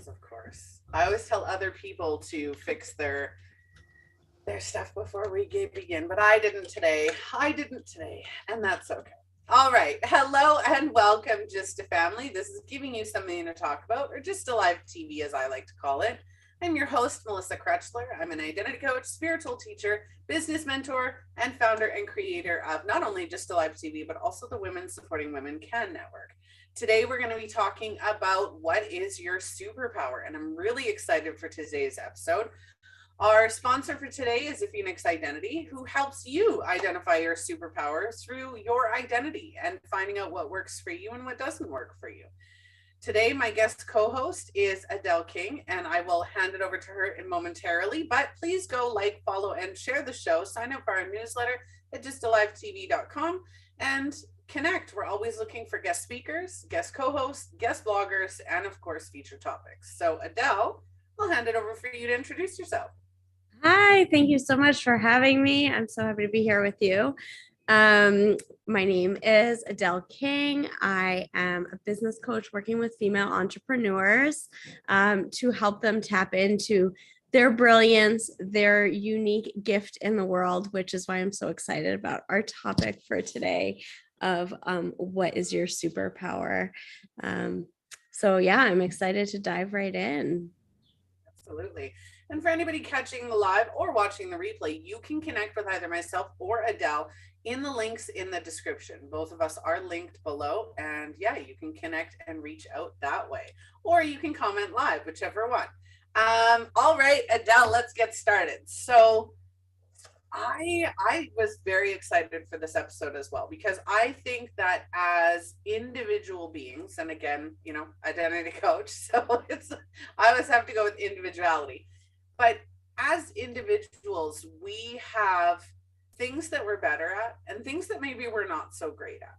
Yes, of course. I always tell other people to fix their stuff before we begin, but I didn't today. And that's okay. All right. Hello and welcome, Just a Family. This is giving you something to talk about, or Just a Live TV, as I like to call it. I'm your host, Melissa Krechler. I'm an identity coach, spiritual teacher, business mentor, and founder and creator of not only Just a Live TV, but also the Women Supporting Women Can Network. Today, we're going to be talking about what is your superpower, and I'm really excited for today's episode. Our sponsor for today is Phoenix Identity, who helps you identify your superpowers through your identity and finding out what works for you and what doesn't work for you. Today, my guest co-host is Adelle King, and I will hand it over to her momentarily, but please go like, follow, and share the show. Sign up for our newsletter at justalivetv.com and connect. We're always looking for guest speakers, guest co-hosts, guest bloggers, and of course, featured topics. So Adelle, I'll hand it over for you to introduce yourself. Hi, thank you so much for having me. I'm so happy to be here with you. My name is Adelle King. I am a business coach working with female entrepreneurs to help them tap into their brilliance, their unique gift in the world, which is why I'm so excited about our topic for today of what is your superpower. So yeah, I'm excited to dive right in. Absolutely. And for anybody catching the live or watching the replay, you can connect with either myself or Adelle in the links in the description. Both of us are linked below, and yeah, you can connect and reach out that way, or you can comment live, whichever one. All right, Adelle, let's get started. So I was very excited for this episode as well, because I think that as individual beings, and again, you know, identity coach, so I always have to go with individuality. But as individuals, we have things that we're better at and things that maybe we're not so great at.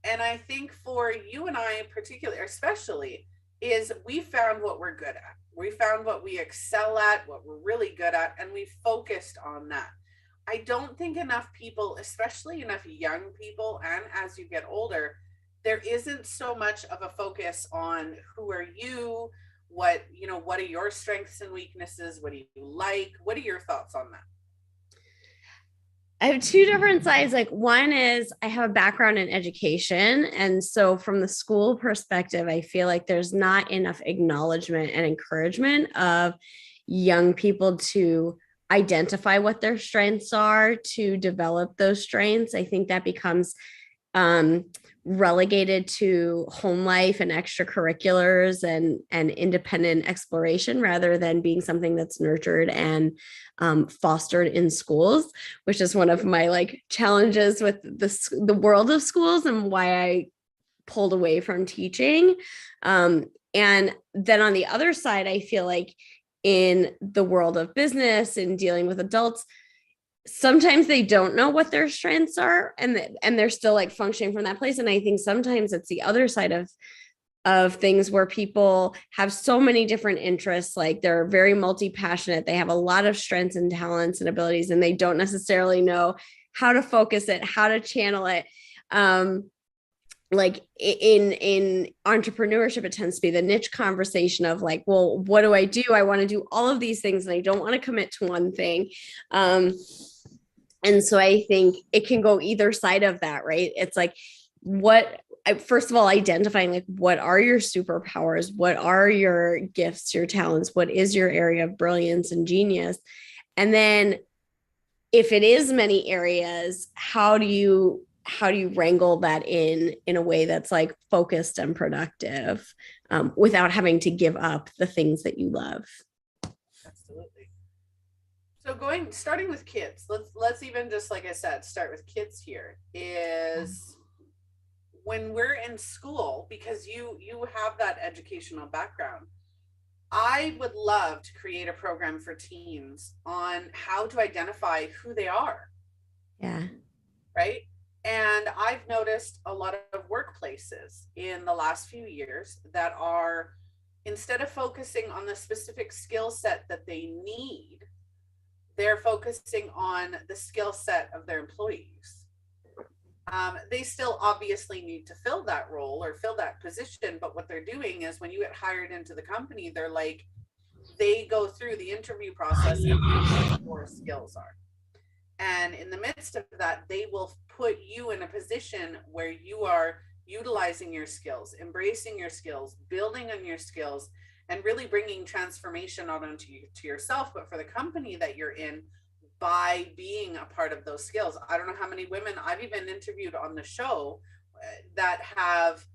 And I think for you and I in particular, especially, is we found what we're good at. We found what we excel at, what we're really good at, and we focused on that. I don't think enough people, especially enough young people, and as you get older, there isn't so much of a focus on who are you, what are your strengths and weaknesses, what do you like, what are your thoughts on that? I have two different sides. Like, one is I have a background in education. And so from the school perspective, I feel like there's not enough acknowledgement and encouragement of young people to identify what their strengths are, to develop those strengths. I think that becomes relegated to home life and extracurriculars and independent exploration, rather than being something that's nurtured and fostered in schools, which is one of my challenges with the world of schools and why I pulled away from teaching. And then on the other side, I feel like in the world of business and dealing with adults, sometimes they don't know what their strengths are, and they're still functioning from that place. And I think sometimes it's the other side of things where people have so many different interests, like they're very multi-passionate, they have a lot of strengths and talents and abilities, and they don't necessarily know how to focus it, how to channel it. Like in entrepreneurship, it tends to be the niche conversation of well, what do? I want to do all of these things and I don't want to commit to one thing. And so I think it can go either side of that, right? It's first of all, identifying what are your superpowers? What are your gifts, your talents? What is your area of brilliance and genius? And then if it is many areas, how do you wrangle that in a way that's focused and productive, without having to give up the things that you love? Absolutely. So starting with kids, let's even just, like I said, start with kids here, is when we're in school, because you have that educational background, I would love to create a program for teens on how to identify who they are. Yeah. Right. And I've noticed a lot of workplaces in the last few years that are, instead of focusing on the specific skill set that they need, they're focusing on the skill set of their employees. They still obviously need to fill that role or fill that position. But what they're doing is when you get hired into the company, they're like, they go through the interview process and what your skills are. And in the midst of that, they will put you in a position where you are utilizing your skills, embracing your skills, building on your skills, and really bringing transformation not only to yourself, but for the company that you're in by being a part of those skills. I don't know how many women I've even interviewed on the show that have,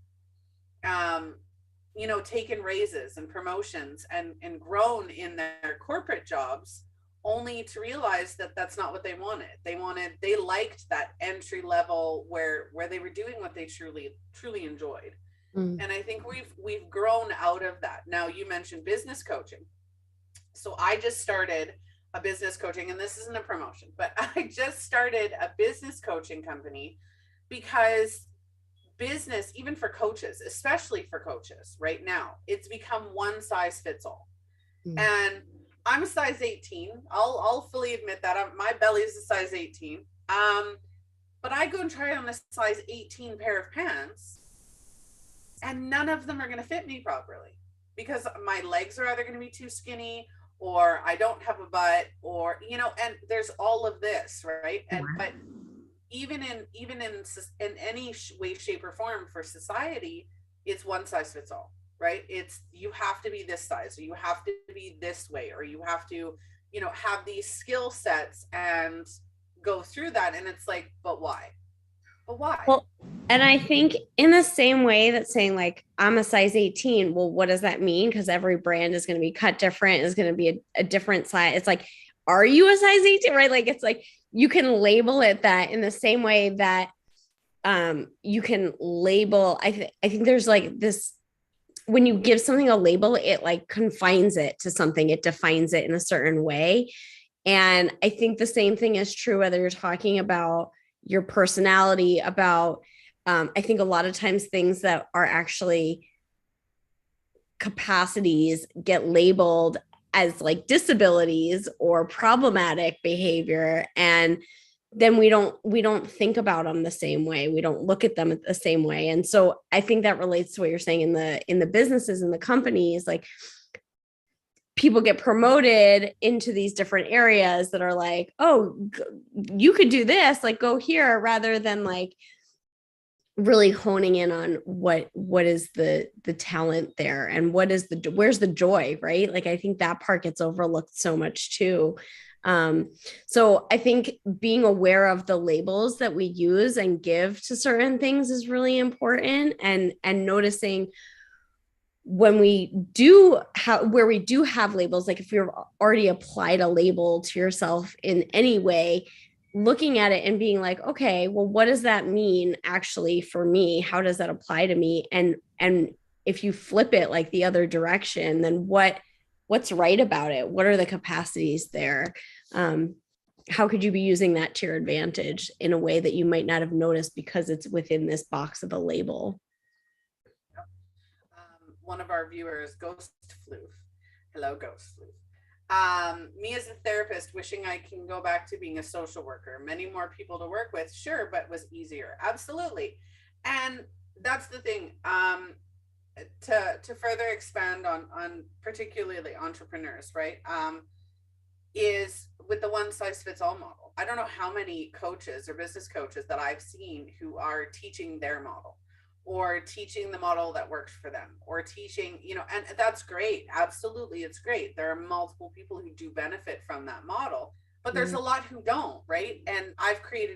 taken raises and promotions and grown in their corporate jobs, only to realize that that's not what they wanted. They liked that entry level where they were doing what they truly enjoyed. And I think we've grown out of that. Now, you mentioned business coaching. So I just started a business coaching, and this isn't a promotion, but I just started a business coaching company because business, even for coaches, especially for coaches right now, it's become one size fits all. And I'm a size 18. I'll fully admit that. My belly is a size 18. But I go and try on a size 18 pair of pants, and none of them are going to fit me properly because my legs are either going to be too skinny, or I don't have a butt, or, and there's all of this, right? And but even in any way, shape, or form for society, it's one size fits all, right? It's, you have to be this size, or you have to be this way, or you have to, have these skill sets and go through that. And it's like, but why? But why? Well, and I think in the same way that saying like, I'm a size 18, well, what does that mean? Because every brand is going to be cut different, is going to be a different size. It's like, are you a size 18, right? Like, it's like, you can label it that in the same way that you can label, I think there's like this, when you give something a label, it like confines it to something, it defines it in a certain way. And I think the same thing is true whether you're talking about your personality, about I think a lot of times things that are actually capacities get labeled as like disabilities or problematic behavior, and then we don't think about them the same way, we don't look at them the same way. And so I think that relates to what you're saying in the businesses and the companies. Like, people get promoted into these different areas that are like, oh, you could do this, like go here, rather than like really honing in on what is the talent there, and where's the joy, right? Like, I think that part gets overlooked so much too. So I think being aware of the labels that we use and give to certain things is really important, and noticing when we do where we do have labels, like if you've already applied a label to yourself in any way, looking at it and being like, okay, well, what does that mean actually for me? How does that apply to me? And if you flip it like the other direction, then what's right about it? What are the capacities there? How could you be using that to your advantage in a way that you might not have noticed because it's within this box of a label? One of our viewers, Ghost Floof. Hello, Ghost Floof. Me as a therapist, wishing I can go back to being a social worker. Many more people to work with, sure, but was easier. Absolutely. And that's the thing. To further expand on particularly entrepreneurs, right? Is with the one size fits all model. I don't know how many coaches or business coaches that I've seen who are teaching their model, or teaching the model that works for them, or teaching, and that's great. Absolutely. It's great. There are multiple people who do benefit from that model, but there's a lot who don't, right? And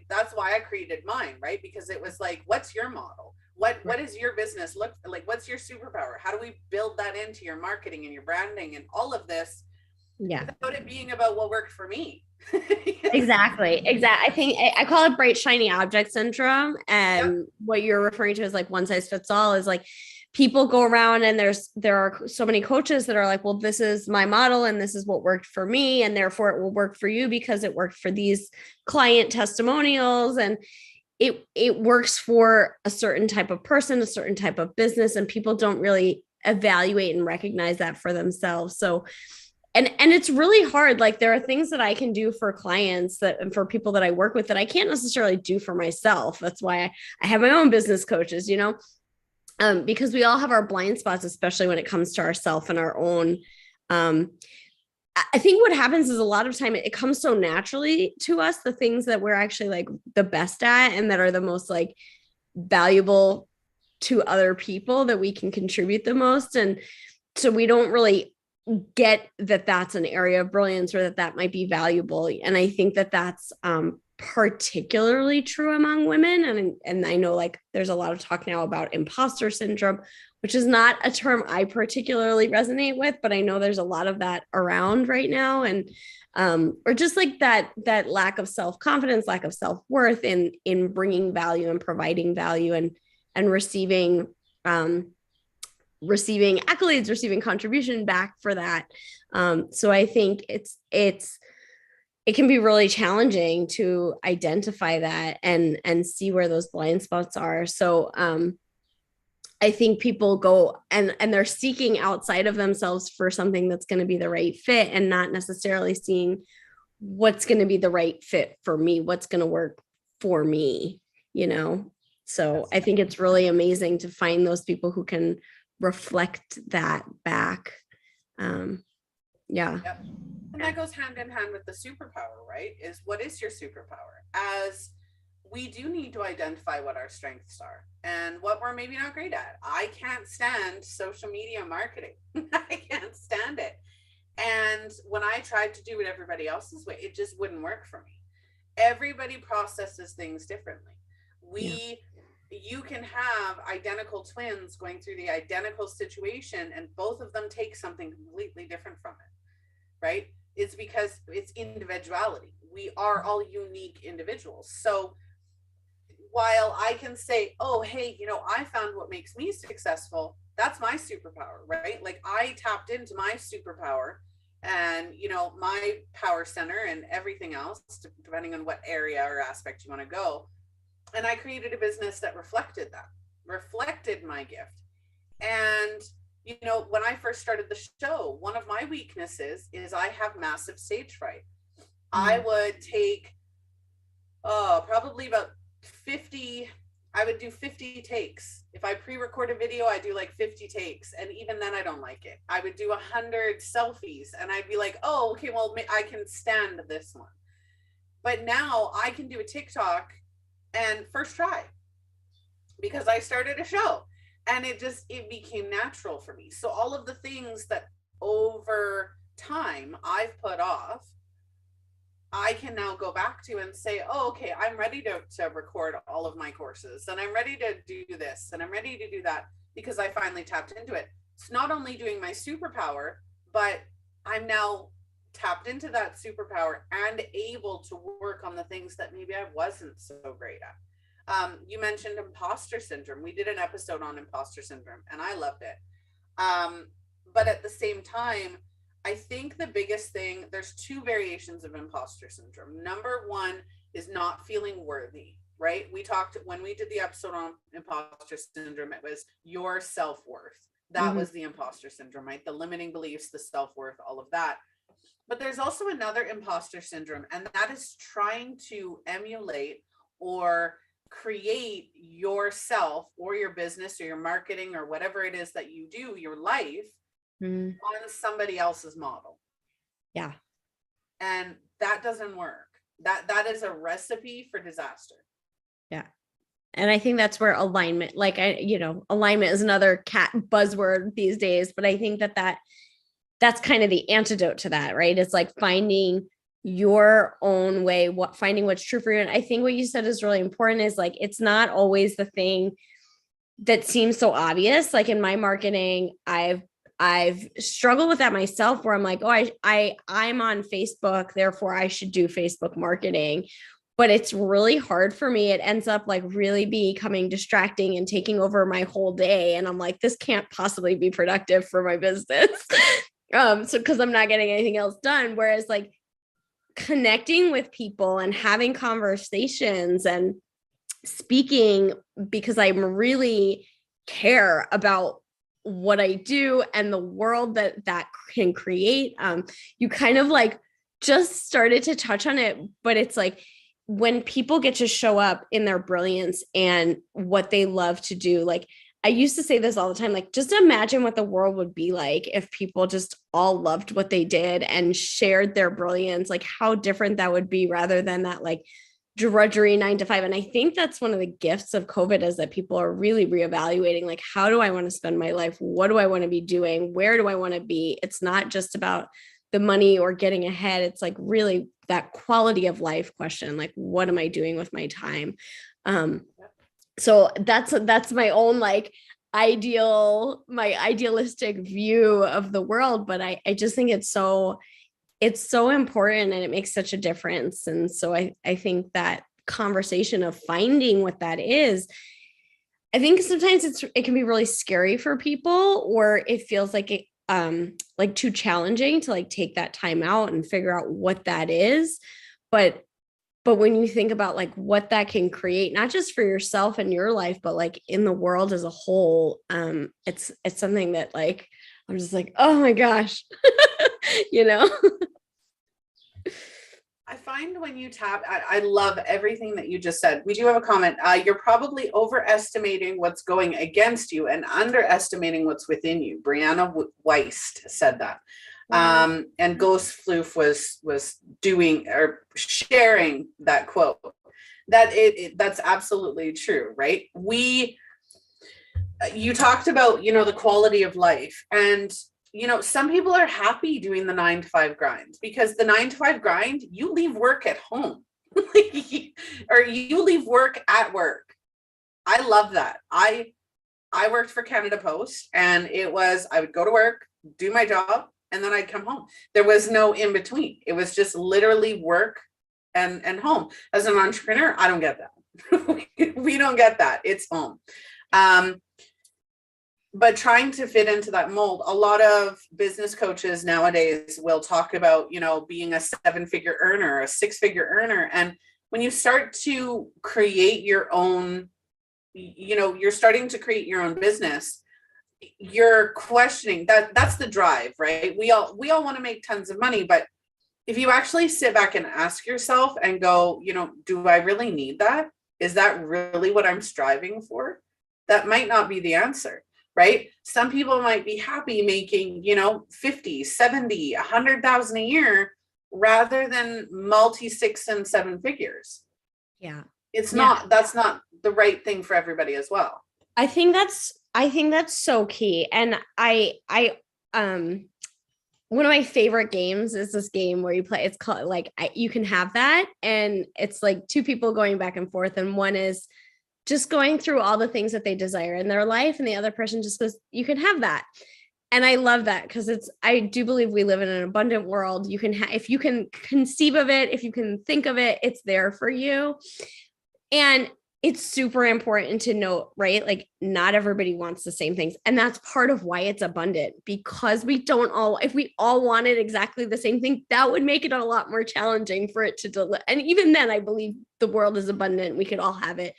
that's why I created mine, right? Because it was like, what's your model? What is your business look like? What's your superpower? How do we build that into your marketing and your branding and all of this? Yeah. Without it being about what worked for me. Exactly. I think I call it bright, shiny object syndrome. And what you're referring to is like one size fits all, is like people go around and there are so many coaches that are like, well, this is my model and this is what worked for me, and therefore it will work for you because it worked for these client testimonials, and it works for a certain type of person, a certain type of business, and people don't really evaluate and recognize that for themselves. So and it's really hard. Like there are things that I can do for clients that, and for people that I work with, that I can't necessarily do for myself. That's why I have my own business coaches, because we all have our blind spots, especially when it comes to ourself and our own. I think what happens is a lot of time it comes so naturally to us, the things that we're actually like the best at and that are the most like valuable to other people, that we can contribute the most. And so we don't really get that that's an area of brilliance, or that might be valuable. And I think that that's particularly true among women. And I know like there's a lot of talk now about imposter syndrome, which is not a term I particularly resonate with, but I know there's a lot of that around right now. And or just like that lack of self-confidence, lack of self-worth in bringing value and providing value, and receiving accolades, receiving contribution back for that. So I think it can be really challenging to identify that and see where those blind spots are. So I think people go and they're seeking outside of themselves for something that's going to be the right fit, and not necessarily seeing what's going to be the right fit for me, what's going to work for me, So I think it's really amazing to find those people who can reflect that back. Yeah. Yep. And that goes hand in hand with the superpower, right? Is what is your superpower? As we do need to identify what our strengths are and what we're maybe not great at. I can't stand social media marketing. I can't stand it. And when I tried to do it everybody else's way, it just wouldn't work for me. Everybody processes things differently. You can have identical twins going through the identical situation, and both of them take something completely different from it, right? It's because it's individuality. We are all unique individuals. So while I can say, oh, hey, I found what makes me successful, that's my superpower, right? Like I tapped into my superpower and, my power center and everything else, depending on what area or aspect you want to go. And I created a business that reflected my gift. And, when I first started the show, one of my weaknesses is I have massive stage fright. I would take, probably about 50, I would do 50 takes. If I pre-record a video, I do like 50 takes. And even then I don't like it. I would do 100 selfies and I'd be like, oh, okay, well, I can stand this one. But now I can do a TikTok and first try, because I started a show and it became natural for me. So all of the things that over time I've put off, I can now go back to and say, oh, okay, I'm ready to record all of my courses, and I'm ready to do this, and I'm ready to do that, because I finally tapped into it. It's not only doing my superpower, but I'm now tapped into that superpower and able to work on the things that maybe I wasn't so great at. You mentioned imposter syndrome. We did an episode on imposter syndrome and I loved it. But at the same time, I think the biggest thing, there's two variations of imposter syndrome. Number one is not feeling worthy, right? When we did the episode on imposter syndrome, it was your self-worth. That was the imposter syndrome, right? The limiting beliefs, the self-worth, all of that. But there's also another imposter syndrome, and that is trying to emulate or create yourself or your business or your marketing or whatever it is that you do, your life, on somebody else's model. Yeah. And that doesn't work. That is a recipe for disaster. Yeah. And I think that's where alignment, alignment is another cat buzzword these days, but I think that's kind of the antidote to that, right? It's like finding your own way, finding what's true for you. And I think what you said is really important, is like, it's not always the thing that seems so obvious. Like in my marketing, I've struggled with that myself, where I'm like, oh, I'm on Facebook, therefore I should do Facebook marketing. But it's really hard for me. It ends up like really becoming distracting and taking over my whole day. And I'm like, this can't possibly be productive for my business. So because I'm not getting anything else done. Whereas like connecting with people and having conversations and speaking, because I really care about what I do and the world that can create. You kind of like just started to touch on it, but it's like when people get to show up in their brilliance and what they love to do, like I used to say this all the time, like just imagine what the world would be like if people just all loved what they did and shared their brilliance, like how different that would be rather than that like drudgery 9 to 5. And I think that's one of the gifts of COVID is that people are really reevaluating, like, how do I want to spend my life? What do I want to be doing? Where do I want to be? It's not just about the money or getting ahead. It's like really that quality of life question. Like, what am I doing with my time? So that's my own like idealistic view of the world. But I just think it's so important and it makes such a difference. And so I think that conversation of finding what that is, I think sometimes it can be really scary for people, or it feels like it like too challenging to like take that time out and figure out what that is. But when you think about like what that can create, not just for yourself and your life, but like in the world as a whole, it's something that like, I'm just like, oh my gosh, you know? I find when you tap, I love everything that you just said. We do have a comment. You're probably overestimating what's going against you and underestimating what's within you. Brianna Weist said that. And Ghost Floof was doing or sharing that quote. That's absolutely true, right? You talked about, the quality of life, and some people are happy doing the 9 to 5 grind, because the 9 to 5 grind, you leave work at home or you leave work at work. I love that. I worked for Canada Post, and I would go to work, do my job, and then I'd come home. There was no in between. It was just literally work and home. As an entrepreneur, I don't get that. We don't get that. It's home. But trying to fit into that mold, a lot of business coaches nowadays will talk about, being a 7-figure earner, a 6-figure earner. And when you start to create your own, you're starting to create your own business, you're questioning that's the drive, right? We all want to make tons of money, but if you actually sit back and ask yourself and go, do I really need that? Is that really what I'm striving for? That might not be the answer. Right? Some people might be happy making, 50, 70, 100,000 a year rather than multi 6 and 7 figures. Yeah. That's not the right thing for everybody as well. I think that's so key. And one of my favorite games is this game where you play, it's called like, you can have that. And it's like 2 people going back and forth. And one is just going through all the things that they desire in their life. And the other person just goes, you can have that. And I love that, because I do believe we live in an abundant world. You can if you can conceive of it, if you can think of it, it's there for you. And it's super important to note, right? Like, not everybody wants the same things. And that's part of why it's abundant, because if we all wanted exactly the same thing, that would make it a lot more challenging for it to deliver. And even then, I believe the world is abundant. We could all have it.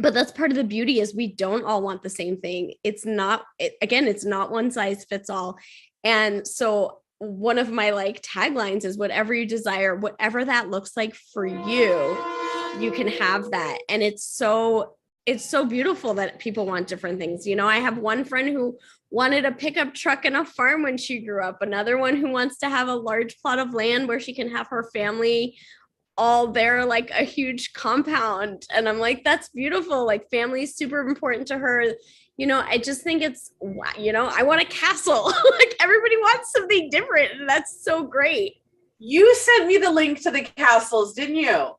But that's part of the beauty, is we don't all want the same thing. It's not one size fits all. And so one of my like taglines is, whatever you desire, whatever that looks like for you, you can have that. And it's so beautiful that people want different things. I have one friend who wanted a pickup truck and a farm when she grew up. Another one who wants to have a large plot of land where she can have her family all there, like a huge compound. And I'm like, that's beautiful. Like, family is super important to her. I just think it's, I want a castle. Like, everybody wants something different. And that's so great. You sent me the link to the castles, didn't you?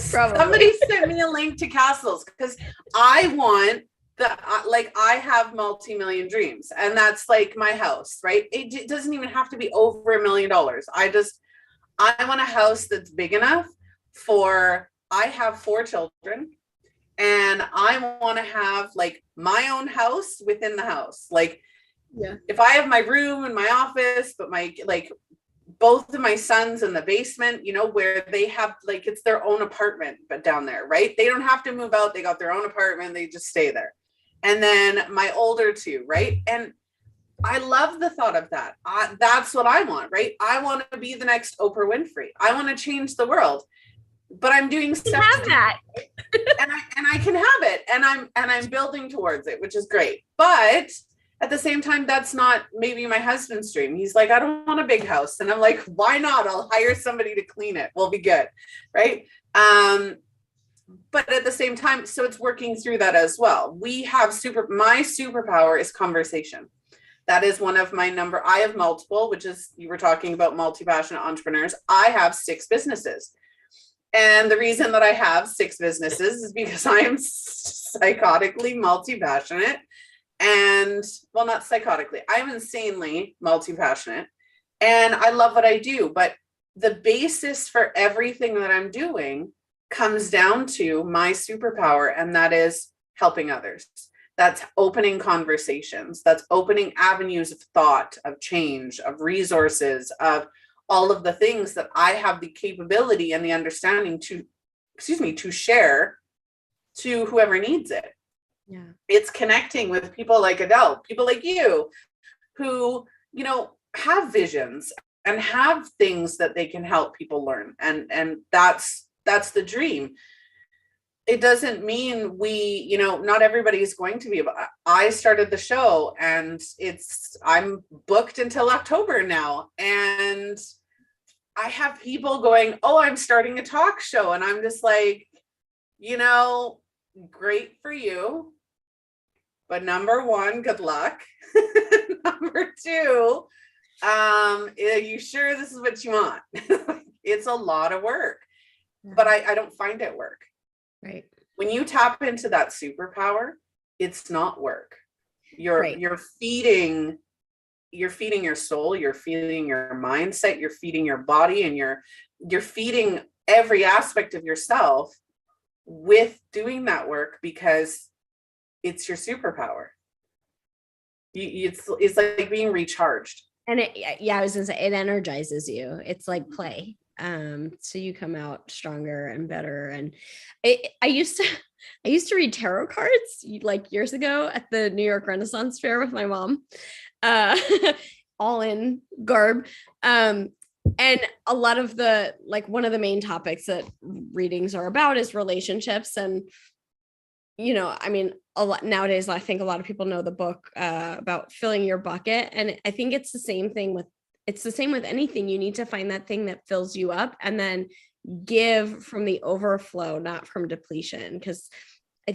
Probably. Somebody sent me a link to castles, because I want I have multi-million dreams, and that's like my house, right? It doesn't even have to be over $1 million. I want a house that's big enough I have 4 children, and I want to have like my own house within the house. Like, yeah, if I have my room and my office, but both of my sons in the basement, where they have like, it's their own apartment, but down there, right? They don't have to move out. They got their own apartment. They just stay there. and then my older two, right? And I love the thought of that. That's what I want, right? I want to be the next Oprah Winfrey. I want to change the world, but I'm doing stuff have that, and I can have it, and I'm building towards it, which is great. But at the same time, that's not maybe my husband's dream. He's like, I don't want a big house, and I'm like, why not? I'll hire somebody to clean it. We'll be good, right? But at the same time, so it's working through that as well. We have my superpower is conversation. That is one of my I have multiple, which is, you were talking about multi-passionate entrepreneurs. I have 6 businesses. And the reason that I have 6 businesses is because I am psychotically multi-passionate and, well, not psychotically, I'm insanely multi-passionate and I love what I do. But the basis for everything that I'm doing comes down to my superpower, and that is helping others. That's opening conversations. That's opening avenues of thought, of change, of resources, of all of the things that I have the capability and the understanding to share to whoever needs it. Yeah. It's connecting with people like Adelle, people like you, who, have visions and have things that they can help people learn. And that's the dream. It doesn't mean not everybody is going to be. I started the show and I'm booked until October now. And I have people going, oh, I'm starting a talk show. And I'm just like, great for you. But number 1, good luck. Number 2, are you sure this is what you want? It's a lot of work, but I don't find it work. Right. When you tap into that superpower, it's not work. You're feeding your soul, you're feeding your mindset, you're feeding your body, and you're feeding every aspect of yourself with doing that work, because it's your superpower. It's like being recharged. And I was gonna say, it energizes you. It's like play. So you come out stronger and better. And I used to read tarot cards like years ago at the New York Renaissance Fair with my mom, all in garb. And a lot of one of the main topics that readings are about is relationships. And, a lot nowadays, I think a lot of people know the book about filling your bucket. And I think it's the same with anything. You need to find that thing that fills you up and then give from the overflow, not from depletion, because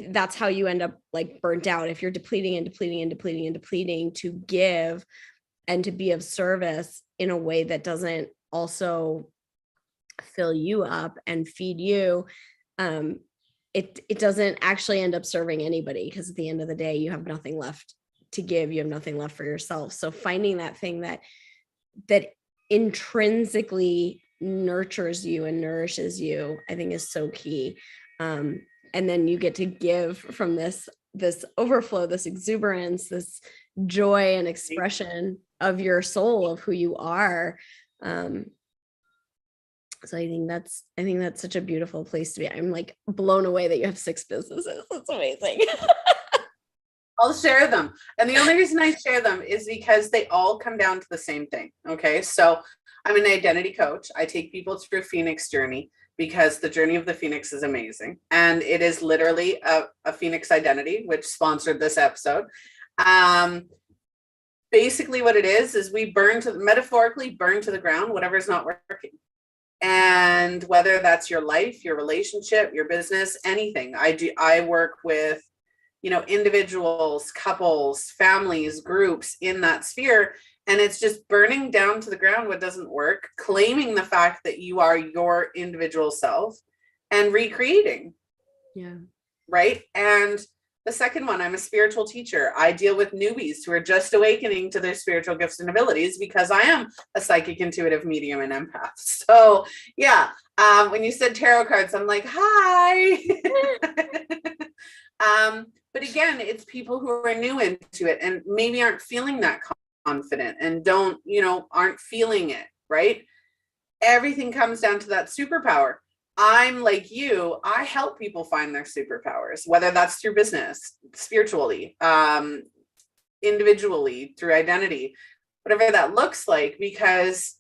that's how you end up like burnt out. If you're depleting and depleting and depleting and depleting to give and to be of service in a way that doesn't also fill you up and feed you, it doesn't actually end up serving anybody, because at the end of the day, you have nothing left to give. You have nothing left for yourself. So finding that thing that intrinsically nurtures you and nourishes you, I think is so key. And then you get to give from this overflow, this exuberance, this joy and expression of your soul, of who you are. So I think that's such a beautiful place to be. I'm like blown away that you have 6 businesses. That's amazing. I'll share them. And the only reason I share them is because they all come down to the same thing. Okay. So I'm an identity coach. I take people through a Phoenix journey, because the journey of the Phoenix is amazing. And it is literally a Phoenix identity, which sponsored this episode. Basically what it is we metaphorically burn to the ground whatever's not working. And whether that's your life, your relationship, your business, anything. I work with, individuals, couples, families, groups in that sphere. And it's just burning down to the ground what doesn't work, claiming the fact that you are your individual self and recreating. Yeah. Right. And the second one, I'm a spiritual teacher. I deal with newbies who are just awakening to their spiritual gifts and abilities, because I am a psychic, intuitive, medium, and empath. So yeah, when you said tarot cards, I'm like, hi. But again, it's people who are new into it and maybe aren't feeling that confident and aren't feeling it, right? Everything comes down to that superpower. I'm like you, I help people find their superpowers, whether that's through business, spiritually, individually, through identity, whatever that looks like, because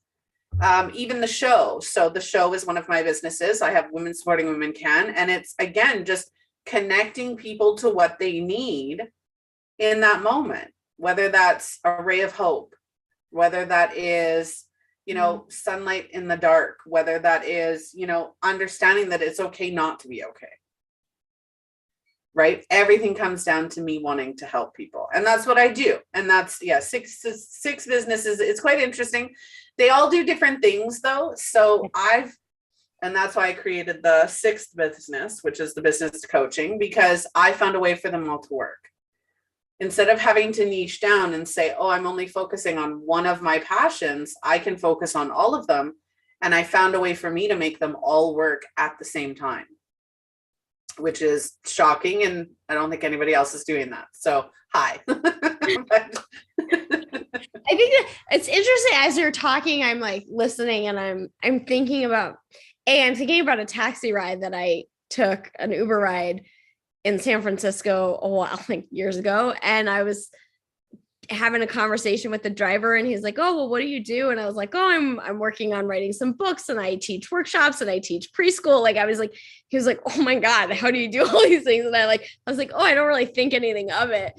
even the show. So the show is one of my businesses. I have Women Supporting Women Can, and it's, again, just connecting people to what they need in that moment, whether that's a ray of hope, whether that is, sunlight in the dark, whether that is, understanding that it's okay not to be okay. Right? Everything comes down to me wanting to help people. And that's what I do. And that's, six businesses. It's quite interesting. They all do different things though. So and that's why I created the sixth business, which is the business coaching, because I found a way for them all to work. Instead of having to niche down and say, oh, I'm only focusing on one of my passions, I can focus on all of them. And I found a way for me to make them all work at the same time, which is shocking. And I don't think anybody else is doing that. So, hi. I think that it's interesting as you're talking, I'm like listening and I'm thinking about a taxi ride that I took, an Uber ride in San Francisco a while, like years ago. And I was having a conversation with the driver and he's like, oh, well, what do you do? And I was like, oh, I'm working on writing some books and I teach workshops and I teach preschool. Like, he was like, oh my God, how do you do all these things? And I was like, oh, I don't really think anything of it.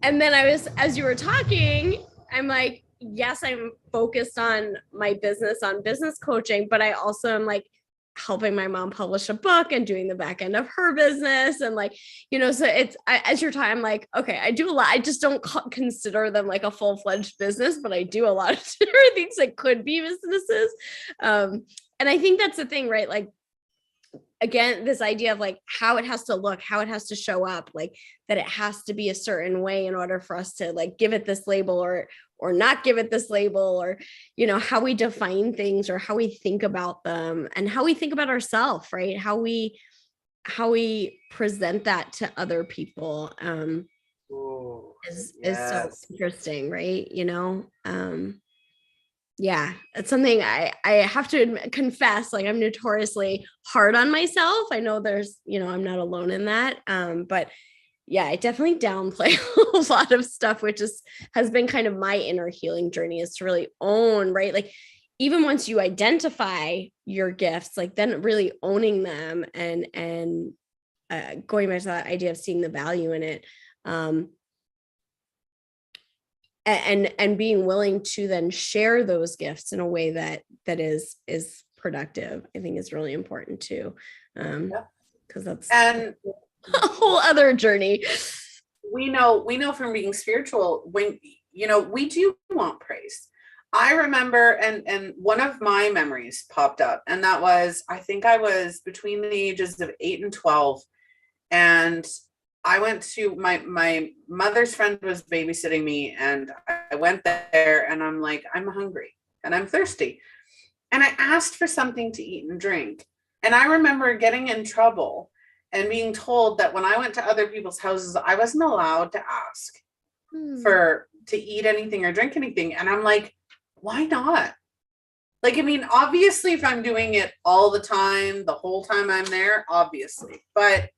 And then as you were talking, I'm like, yes, I'm focused on my business, on business coaching, but I also am like helping my mom publish a book and doing the back end of her business. And so as you're talking, I'm like, okay, I do a lot. I just don't consider them like a full-fledged business, but I do a lot of different things that could be businesses. And I think that's the thing, right? Like, again, this idea of like how it has to look, how it has to show up, like that it has to be a certain way in order for us to like give it this label or not give it this label, or, how we define things or how we think about them and how we think about ourselves, right? How we present that to other people is so interesting, right? Yeah, it's something I have to confess, like I'm notoriously hard on myself. I know there's, I'm not alone in that. But yeah, I definitely downplay a lot of stuff, which has been kind of my inner healing journey, is to really own, right? Like even once you identify your gifts, like then really owning them and going back to that idea of seeing the value in it. And being willing to then share those gifts in a way that is productive, I think is really important too. Because that's a whole other journey. We know from being spiritual, when, we do want praise. I remember, and one of my memories popped up, and that was, I think I was between the ages of 8 and 12. And I went to my mother's friend was babysitting me, and I went there and I'm like, I'm hungry and I'm thirsty. And I asked for something to eat and drink. And I remember getting in trouble and being told that when I went to other people's houses, I wasn't allowed to ask to eat anything or drink anything. And I'm like, why not? Like, I mean, obviously, if I'm doing it all the time, the whole time I'm there, obviously. But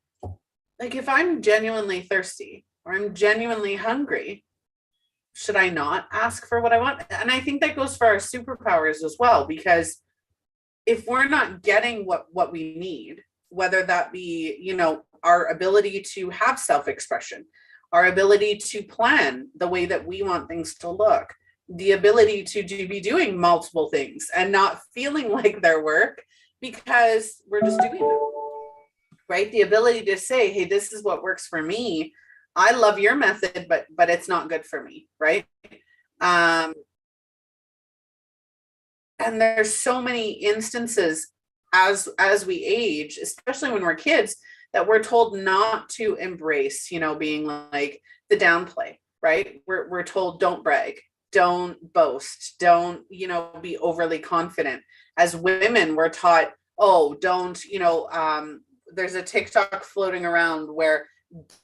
like, if I'm genuinely thirsty or I'm genuinely hungry, should I not ask for what I want? And I think that goes for our superpowers as well, because if we're not getting what we need, whether that be, our ability to have self-expression, our ability to plan the way that we want things to look, the ability to be doing multiple things and not feeling like they're work because we're just doing them, right? The ability to say, hey, this is what works for me. I love your method, but it's not good for me, right? And there's so many instances as we age, especially when we're kids, that we're told not to embrace, being like the downplay, right? We're told don't brag, don't boast, don't, be overly confident. As women, we're taught, oh, don't, there's a TikTok floating around where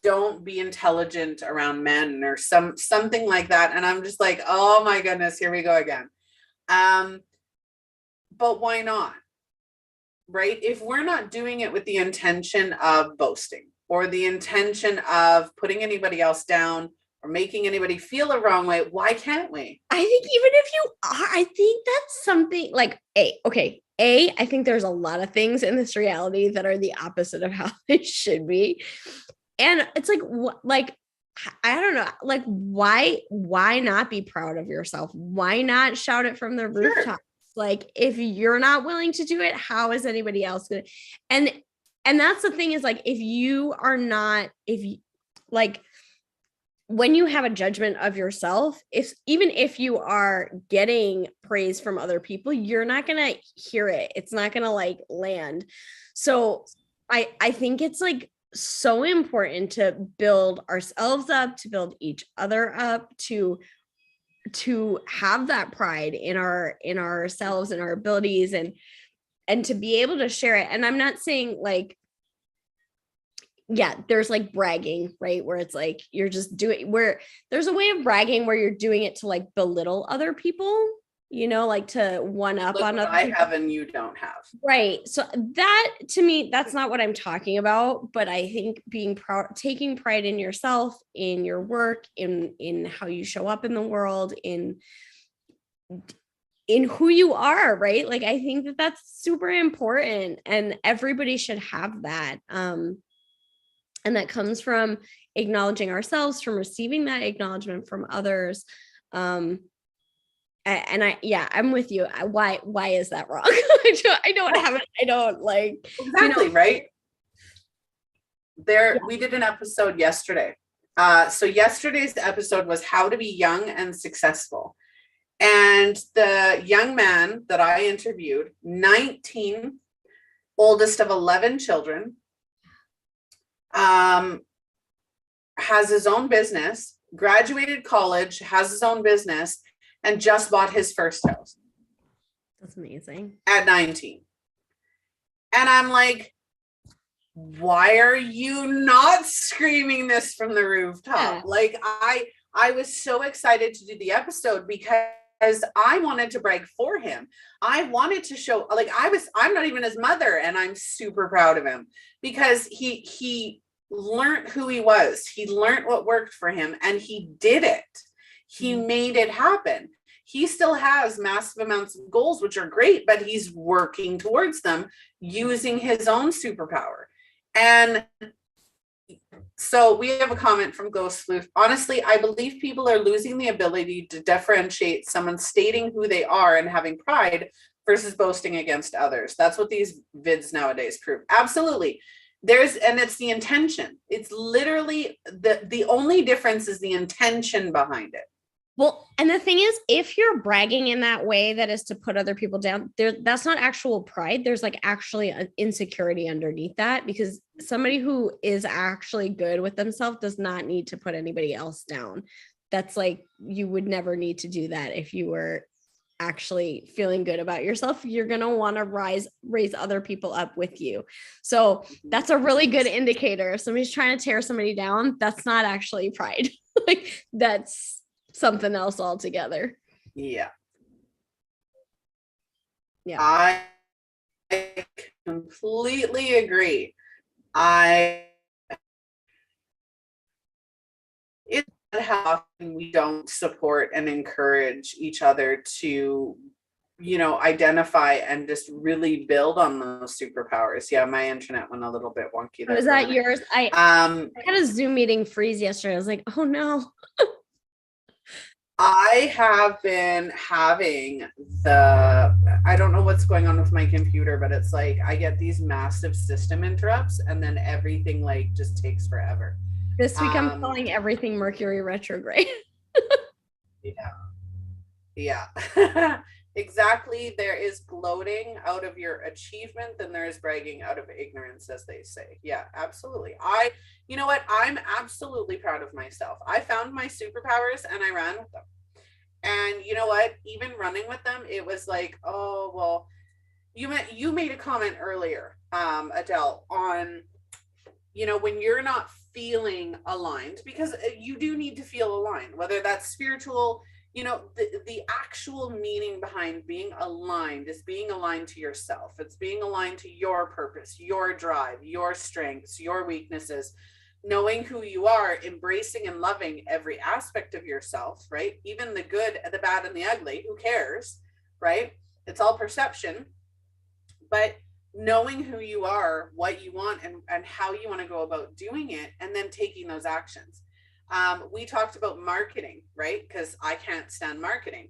don't be intelligent around men or something like that. And I'm just like, oh my goodness, here we go again. But why not? right? If we're not doing it with the intention of boasting or the intention of putting anybody else down or making anybody feel the wrong way, why can't we? I think even if you are, I think that's something like I think there's a lot of things in this reality that are the opposite of how they should be. And it's like, I don't know, like, why not be proud of yourself? Why not shout it from the rooftops? Like, if you're not willing to do it, how is anybody else going to? And that's the thing is, like, if you are not, if you like, when you have a judgment of yourself, even if you are getting praise from other people, you're not going to hear it. It's not going to like land. So I think it's like so important to build ourselves up, to build each other up, to have that pride in ourselves and our abilities, and to be able to share it. And I'm not saying like, yeah, there's like bragging, right? Where it's like, you're just doing, where there's a way of bragging where you're doing it to like belittle other people, like to one up on other people. I have and you don't have. Right. So that, to me, that's not what I'm talking about. But I think being proud, taking pride in yourself, in your work, in how you show up in the world, in who you are, right? Like, I think that that's super important, and everybody should have that. And that comes from acknowledging ourselves, from receiving that acknowledgement from others. I'm with you. Why is that wrong? I don't have it. I don't like. Exactly, right? We did an episode yesterday. So yesterday's episode was how to be young and successful. And the young man that I interviewed, 19, oldest of 11 children, has his own business, graduated college, has his own business, and just bought his first house. That's amazing. At 19. And I'm like, why are you not screaming this from the rooftop? Yeah. Like, I was so excited to do the episode because I wanted to brag for him. I wanted to show, like, I'm not even his mother, and I'm super proud of him because he learned who he was. He learned what worked for him, and he did it. He made it happen. He still has massive amounts of goals, which are great, but he's working towards them using his own superpower. And so we have a comment from Ghost Sleuth. Honestly, I believe people are losing the ability to differentiate someone stating who they are and having pride versus boasting against others. That's what these vids nowadays prove. Absolutely. And it's the intention. It's literally the only difference is the intention behind it. Well, and the thing is, if you're bragging in that way, that is to put other people down, that's not actual pride. There's like actually an insecurity underneath that, because somebody who is actually good with themselves does not need to put anybody else down. That's like, you would never need to do that. If you were actually feeling good about yourself, you're going to want to raise other people up with you. So that's a really good indicator. If somebody's trying to tear somebody down, that's not actually pride. Like, that's something else altogether. Yeah. I completely agree. It's how often we don't support and encourage each other to, identify and just really build on those superpowers. Yeah, my internet went a little bit wonky there. Was that yours? I had a Zoom meeting freeze yesterday. I was like, oh no. I have been having I don't know what's going on with my computer, but it's like I get these massive system interrupts, and then everything like just takes forever. This week I'm calling everything Mercury retrograde. Yeah. Exactly. There is gloating out of your achievement, then there is bragging out of ignorance, as they say. Yeah, absolutely. You know what? I'm absolutely proud of myself. I found my superpowers and I ran with them. And you know what? Even running with them, it was like, oh, well, you made a comment earlier, Adelle, on, when you're not feeling aligned, because you do need to feel aligned, whether that's spiritual, you know, the actual meaning behind being aligned is being aligned to yourself. It's being aligned to your purpose, your drive, your strengths, your weaknesses, knowing who you are, embracing and loving every aspect of yourself, right? Even the good, the bad, and the ugly, who cares, right? It's all perception. But knowing who you are, what you want, and how you want to go about doing it, and then taking those actions. We talked about marketing, right? Because I can't stand marketing.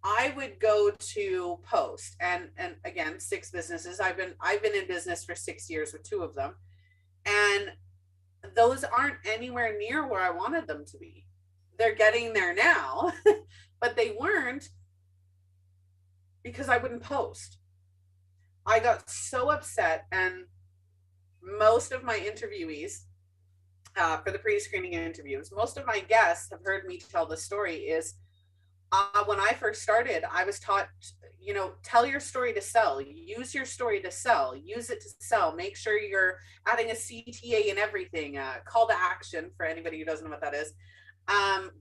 I would go to post, and again, 6 businesses. I've been in business for 6 years with 2 of them, and those aren't anywhere near where I wanted them to be. They're getting there now, but they weren't, because I wouldn't post. I got so upset, and most of my interviewees for the pre-screening interviews, most of my guests have heard me tell the story is when I first started, I was taught, you know, tell your story to sell, use your story to sell, use it to sell, make sure you're adding a CTA in everything, call to action for anybody who doesn't know what that is.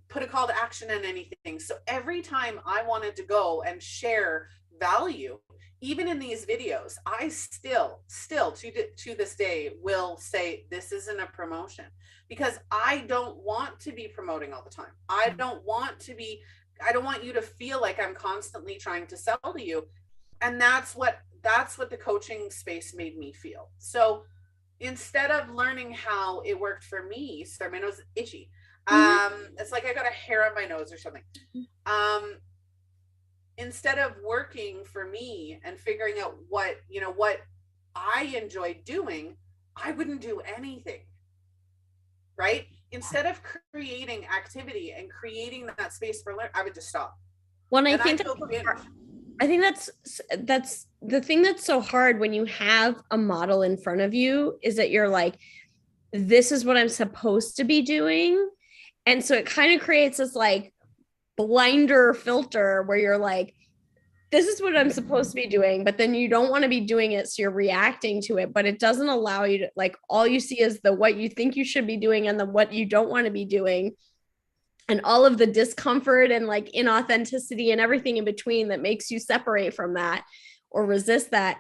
Put a call to action in anything. So every time I wanted to go and share value, even in these videos, I still to this day will say this isn't a promotion, because I don't want to be promoting all the time. I don't want you to feel like I'm constantly trying to sell to you. And that's what the coaching space made me feel. So instead of learning how it worked for me, sorry, my nose is itchy. It's like I got a hair on my nose or something. Instead of working for me and figuring out what I enjoy doing, I wouldn't do anything, right? Instead of creating activity and creating that space for learning, I would just stop. Well, I think that's the thing that's so hard when you have a model in front of you, is that you're like, this is what I'm supposed to be doing. And so it kind of creates this like blinder filter where you're like, this is what I'm supposed to be doing, but then you don't want to be doing it, so you're reacting to it, but it doesn't allow you to, like, all you see is the what you think you should be doing and the what you don't want to be doing, and all of the discomfort and like inauthenticity and everything in between that makes you separate from that or resist that,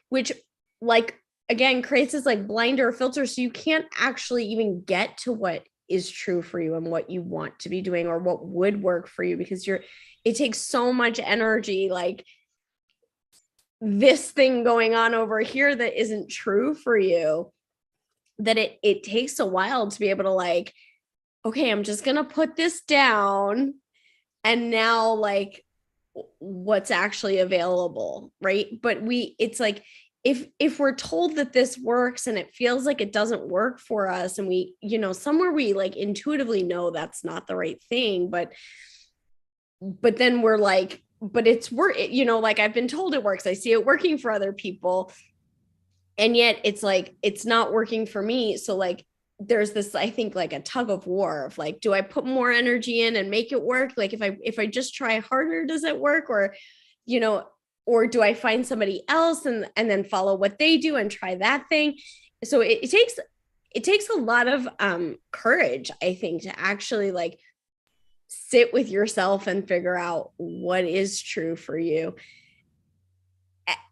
which like again creates this like blinder filter, so you can't actually even get to what is true for you and what you want to be doing or what would work for you, because it takes so much energy, like this thing going on over here that isn't true for you, that it takes a while to be able to like, okay, I'm just going to put this down. And now like what's actually available. Right. But it's like, if we're told that this works and it feels like it doesn't work for us, and we, somewhere we like intuitively know that's not the right thing, but then we're like, but it's work, like I've been told it works. I see it working for other people. And yet it's like, it's not working for me. So like, there's this, I think like a tug of war of like, do I put more energy in and make it work? Like if I just try harder, does it work? Or do I find somebody else and then follow what they do and try that thing? So it takes a lot of courage, I think, to actually like sit with yourself and figure out what is true for you.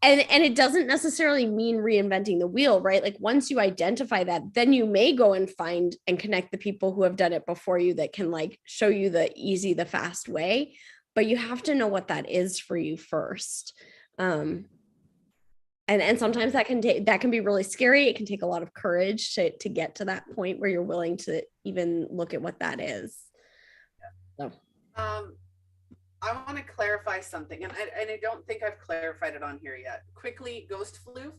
And it doesn't necessarily mean reinventing the wheel, right? Like once you identify that, then you may go and find and connect the people who have done it before you that can like show you the easy, the fast way. But you have to know what that is for you first. And sometimes that can be really scary. It can take a lot of courage to get to that point where you're willing to even look at what that is. So. I want to clarify something, and I don't think I've clarified it on here yet. Quickly, Ghost Floof,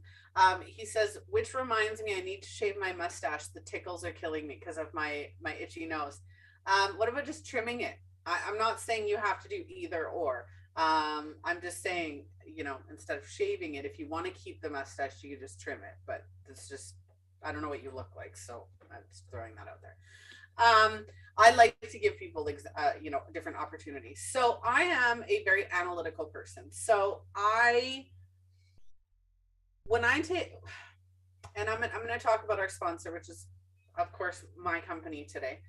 he says, which reminds me, I need to shave my mustache. The tickles are killing me because of my itchy nose. What about just trimming it? I'm not saying you have to do either or. I'm just saying, instead of shaving it, if you want to keep the mustache, you can just trim it. But it's just, I don't know what you look like, so I'm just throwing that out there. I like to give people, different opportunities. So I am a very analytical person. So when I take, and I'm going to talk about our sponsor, which is, of course, my company today.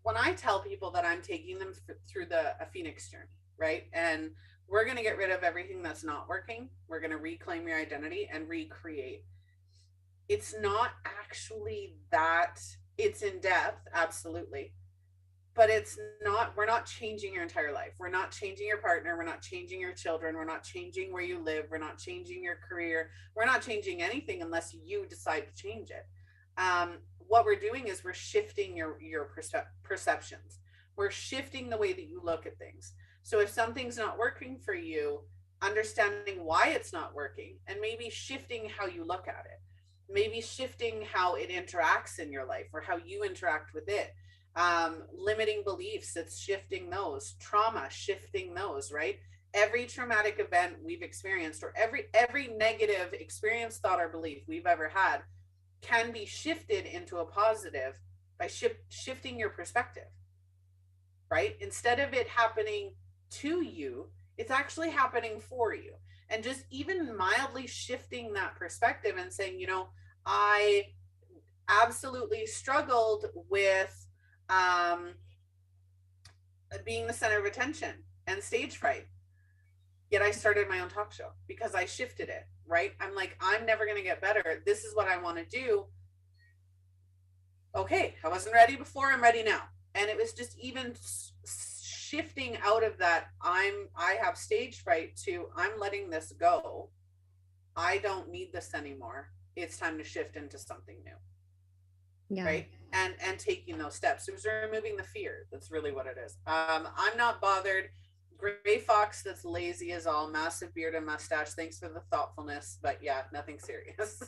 When when I tell people that I'm taking them through a phoenix journey, right? And we're going to get rid of everything that's not working. We're going to reclaim your identity and recreate. It's not actually that, it's in depth, absolutely. But we're not changing your entire life. We're not changing your partner. We're not changing your children. We're not changing where you live. We're not changing your career. We're not changing anything unless you decide to change it. What we're doing is we're shifting your perceptions. We're shifting the way that you look at things. So if something's not working for you, understanding why it's not working and maybe shifting how you look at it, maybe shifting how it interacts in your life or how you interact with it. Limiting beliefs, it's shifting those. Trauma, shifting those, right? Every traumatic event we've experienced, or every negative experience, thought, or belief we've ever had can be shifted into a positive by shifting your perspective, right? Instead of it happening to you, it's actually happening for you. And just even mildly shifting that perspective and saying, you know, I absolutely struggled with being the center of attention and stage fright. Yet I started my own talk show because I shifted it, right? I'm like, I'm never going to get better. This is what I want to do. Okay, I wasn't ready before, I'm ready now. And it was just even shifting out of that I have stage fright to I'm letting this go. I don't need this anymore. It's time to shift into something new. Yeah. Right. And taking those steps. It was removing the fear. That's really what it is. I'm not bothered. Gray fox that's lazy as all, massive beard and mustache. Thanks for the thoughtfulness, but yeah, nothing serious.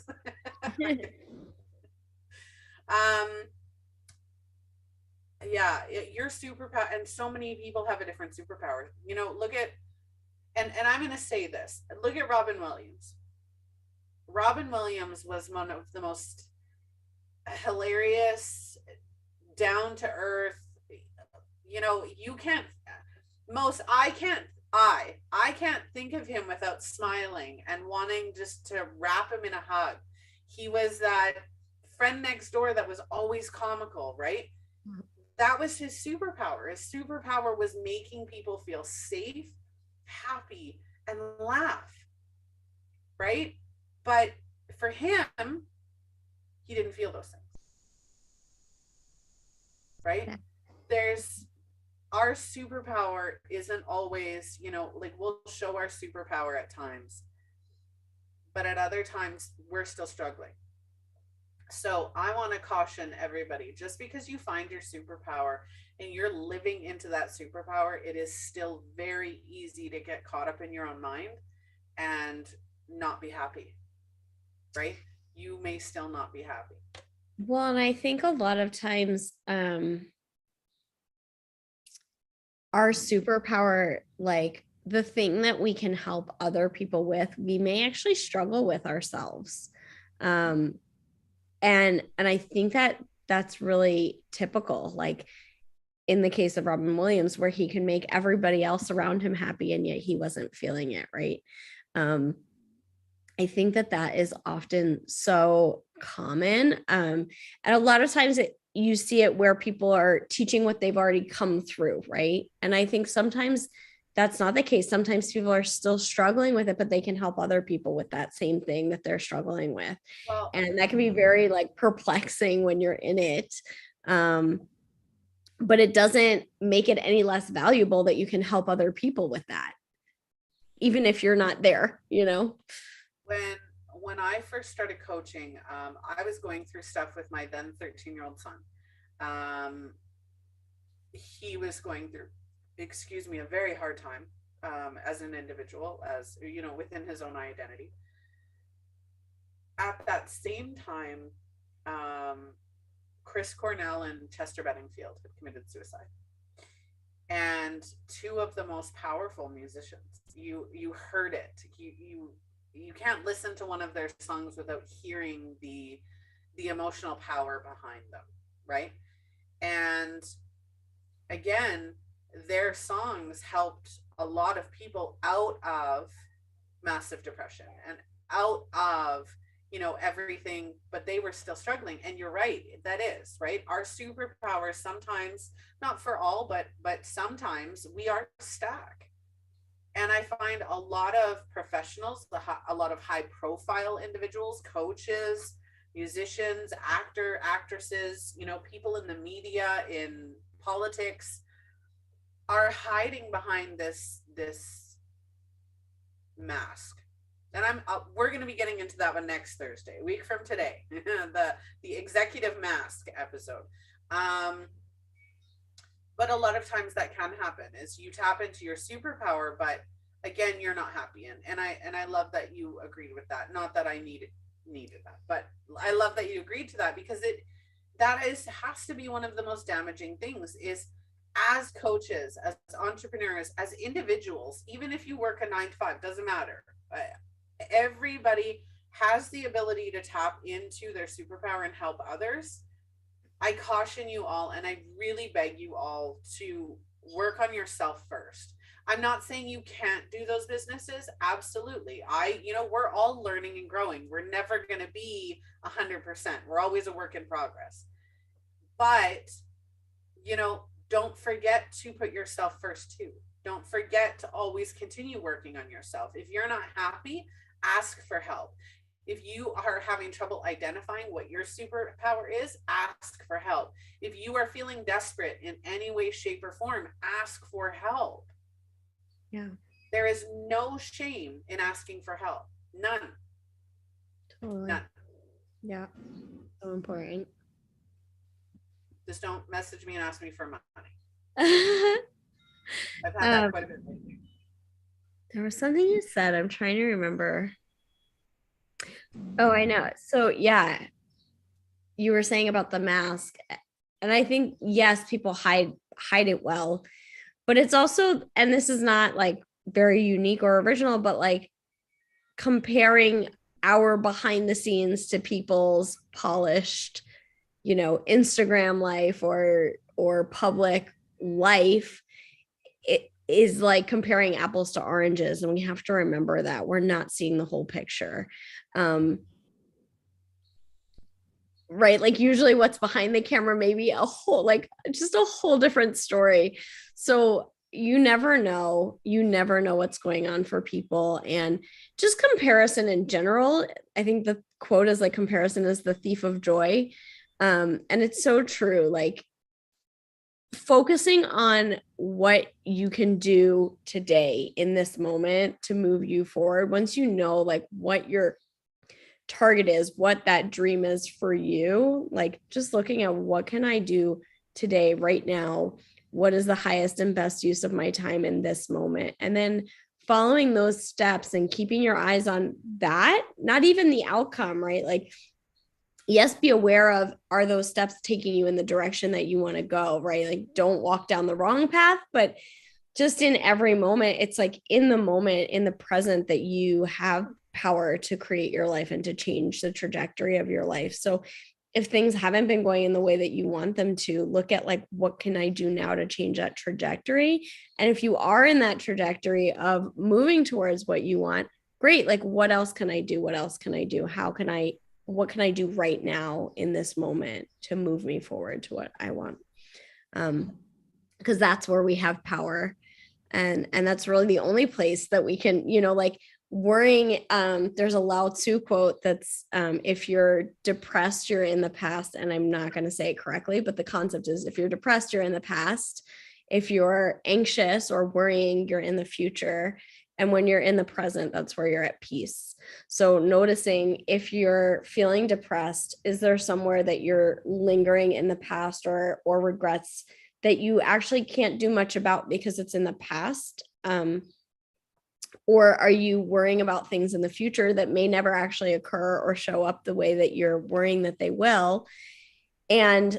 Yeah, your superpower, and so many people have a different superpower. You know, look at, and I'm going to say this, look at Robin Williams. Robin Williams was one of the most hilarious, down to earth, you know, I can't think of him without smiling and wanting just to wrap him in a hug. He was that friend next door that was always comical, right? That was his superpower. His superpower was making people feel safe, happy, and laugh, right? But for him, he didn't feel those things, right? Yeah. Our superpower isn't always, you know, like we'll show our superpower at times, but at other times we're still struggling. So I want to caution everybody, just because you find your superpower and you're living into that superpower, it is still very easy to get caught up in your own mind and not be happy, right? You may still not be happy. Well, and I think a lot of times our superpower, like the thing that we can help other people with, we may actually struggle with ourselves. And I think that that's really typical, like in the case of Robin Williams, where he can make everybody else around him happy and yet he wasn't feeling it, right? I think that is often so common. And a lot of times you see it where people are teaching what they've already come through, right? And I think sometimes that's not the case. Sometimes people are still struggling with it, but they can help other people with that same thing that they're struggling with. Well, and that can be very like perplexing when you're in it. But it doesn't make it any less valuable that you can help other people with that, even if you're not there, you know? When I first started coaching, I was going through stuff with my then 13-year-old son. He was going through, a very hard time as an individual, as you know, within his own identity. At that same time, Chris Cornell and Chester Benningfield had committed suicide, and two of the most powerful musicians. You heard it. You can't listen to one of their songs without hearing the emotional power behind them, right? And again, their songs helped a lot of people out of massive depression and out of everything, but they were still struggling. And you're right, that is right. Our superpowers sometimes, not for all, but sometimes we are stuck. And I find a lot of professionals, a lot of high profile individuals, coaches, musicians, actresses, people in the media, in politics, are hiding behind this mask. And we're going to be getting into that one next Thursday, a week from today, the executive mask episode. But a lot of times that can happen is you tap into your superpower, but again, you're not happy. And I love that you agreed with that. Not that I needed that, but I love that you agreed to that, because has to be one of the most damaging things is, as coaches, as entrepreneurs, as individuals, even if you work a 9 to 5, doesn't matter. Everybody has the ability to tap into their superpower and help others. I caution you all, and I really beg you all to work on yourself first. I'm not saying you can't do those businesses. Absolutely. We're all learning and growing. We're never going to be 100%. We're always a work in progress. But, don't forget to put yourself first too. Don't forget to always continue working on yourself. If you're not happy, ask for help. If you are having trouble identifying what your superpower is, ask for help. If you are feeling desperate in any way, shape, or form, ask for help. Yeah. There is no shame in asking for help. None. Totally. None. Yeah. So important. Just don't message me and ask me for money. I've had that quite a bit lately. There was something you said. I'm trying to remember. Oh, I know. So yeah, you were saying about the mask. And I think, yes, people hide it well, but it's also, and this is not like very unique or original, but like comparing our behind the scenes to people's polished, Instagram life or public life, it is like comparing apples to oranges. And we have to remember that we're not seeing the whole picture. Right? Like usually what's behind the camera, maybe just a whole different story. So you never know what's going on for people. And just comparison in general, I think the quote is like, comparison is the thief of joy. And it's so true. Like focusing on what you can do today in this moment to move you forward. Once you know like what your target is, what that dream is for you, like just looking at what can I do today, right now, what is the highest and best use of my time in this moment, and then following those steps and keeping your eyes on that, not even the outcome, right? Like, yes, be aware of, are those steps taking you in the direction that you want to go, right? Like don't walk down the wrong path, but just in every moment, it's like in the moment, in the present, that you have power to create your life and to change the trajectory of your life. So if things haven't been going in the way that you want them to, look at like, what can I do now to change that trajectory? And if you are in that trajectory of moving towards what you want, great. Like, what else can I do? What else can I do? What can I do right now in this moment to move me forward to what I want? Because that's where we have power. And that's really the only place that we can, like worrying. There's a Lao Tzu quote that's, if you're depressed, you're in the past. And I'm not going to say it correctly, but the concept is, if you're depressed, you're in the past. If you're anxious or worrying, you're in the future. And when you're in the present, that's where you're at peace. So noticing, if you're feeling depressed, is there somewhere that you're lingering in the past or regrets that you actually can't do much about because it's in the past? Or are you worrying about things in the future that may never actually occur or show up the way that you're worrying that they will? And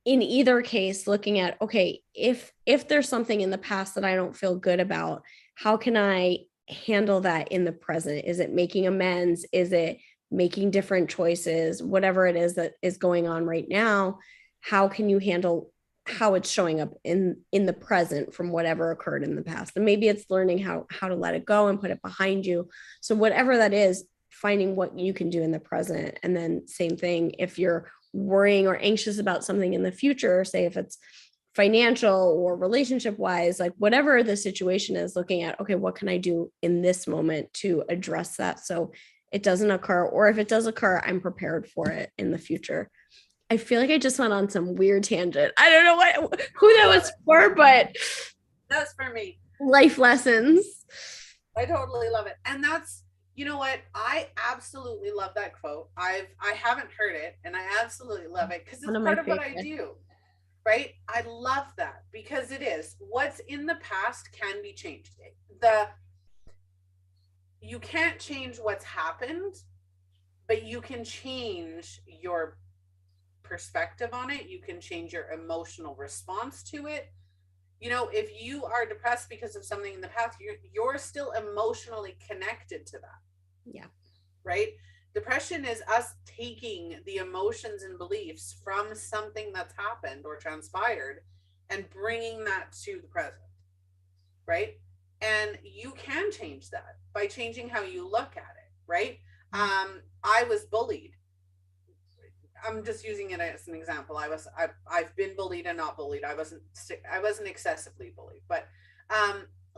in either case, looking at, okay, if there's something in the past that I don't feel good about, how can I handle that in the present? Is it making amends? Is it making different choices? Whatever it is that is going on right now, how can you handle how it's showing up in the present from whatever occurred in the past? And maybe it's learning how to let it go and put it behind you. So whatever that is, finding what you can do in the present. And then same thing, if you're worrying or anxious about something in the future, say if it's financial or relationship wise, like whatever the situation is, looking at, okay, what can I do in this moment to address that so it doesn't occur, or if it does occur, I'm prepared for it in the future. I feel like I just went on some weird tangent. I don't know who that was for, but that's for me. Life lessons. I totally love it. And that's, you know what? I absolutely love that quote. I haven't heard it, and I absolutely love it because it's part of what I do. Right? I love that because it is what's in the past can be changed. You can't change what's happened, but you can change your perspective on it. You can change your emotional response to it. You know, if you are depressed because of something in the past, you're still emotionally connected to that. Yeah. Right? Depression is us taking the emotions and beliefs from something that's happened or transpired and bringing that to the present, right? And you can change that by changing how you look at it, right? I was bullied. I'm just using it as an example. I've been bullied and not bullied. I wasn't excessively bullied, but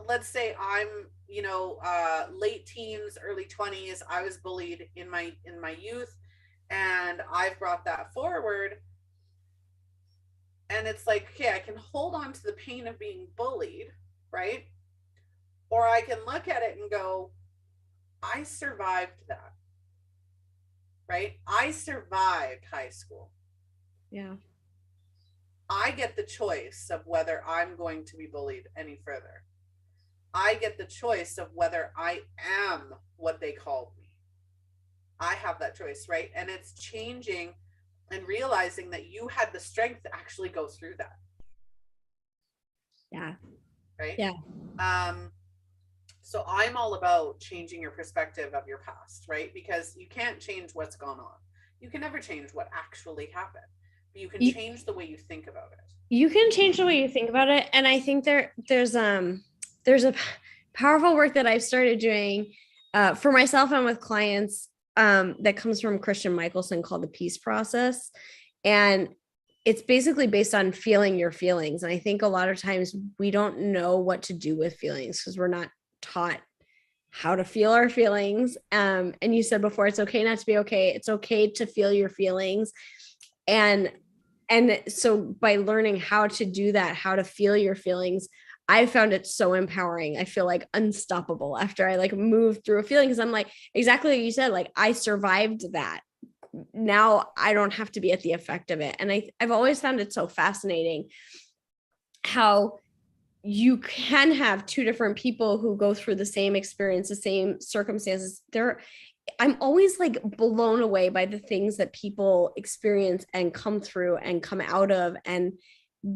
let's say I'm, late teens, early 20s. I was bullied in my youth, and I've brought that forward. And it's like, okay, I can hold on to the pain of being bullied, right? Or I can look at it and go, I survived that, right? I survived high school. Yeah. I get the choice of whether I'm going to be bullied any further. I get the choice of whether I am what they called me. I have that choice, right? And it's changing and realizing that you had the strength to actually go through that. Yeah. Right? Yeah. So I'm all about changing your perspective of your past, right? Because you can't change what's gone on. You can never change what actually happened. But you can change the way you think about it. You can change the way you think about it. And I think there's a powerful work that I've started doing for myself and with clients that comes from Christian Michelson called the Peace Process. And it's basically based on feeling your feelings. And I think a lot of times we don't know what to do with feelings because we're not taught how to feel our feelings. And you said before, it's okay not to be okay. It's okay to feel your feelings. And so by learning how to do that, how to feel your feelings, I found it so empowering. I feel like unstoppable after I like moved through a feeling, because I'm like, exactly what you said, like I survived that. Now I don't have to be at the effect of it. And I've always found it so fascinating how you can have two different people who go through the same experience, the same circumstances. I'm always like blown away by the things that people experience and come through and come out of and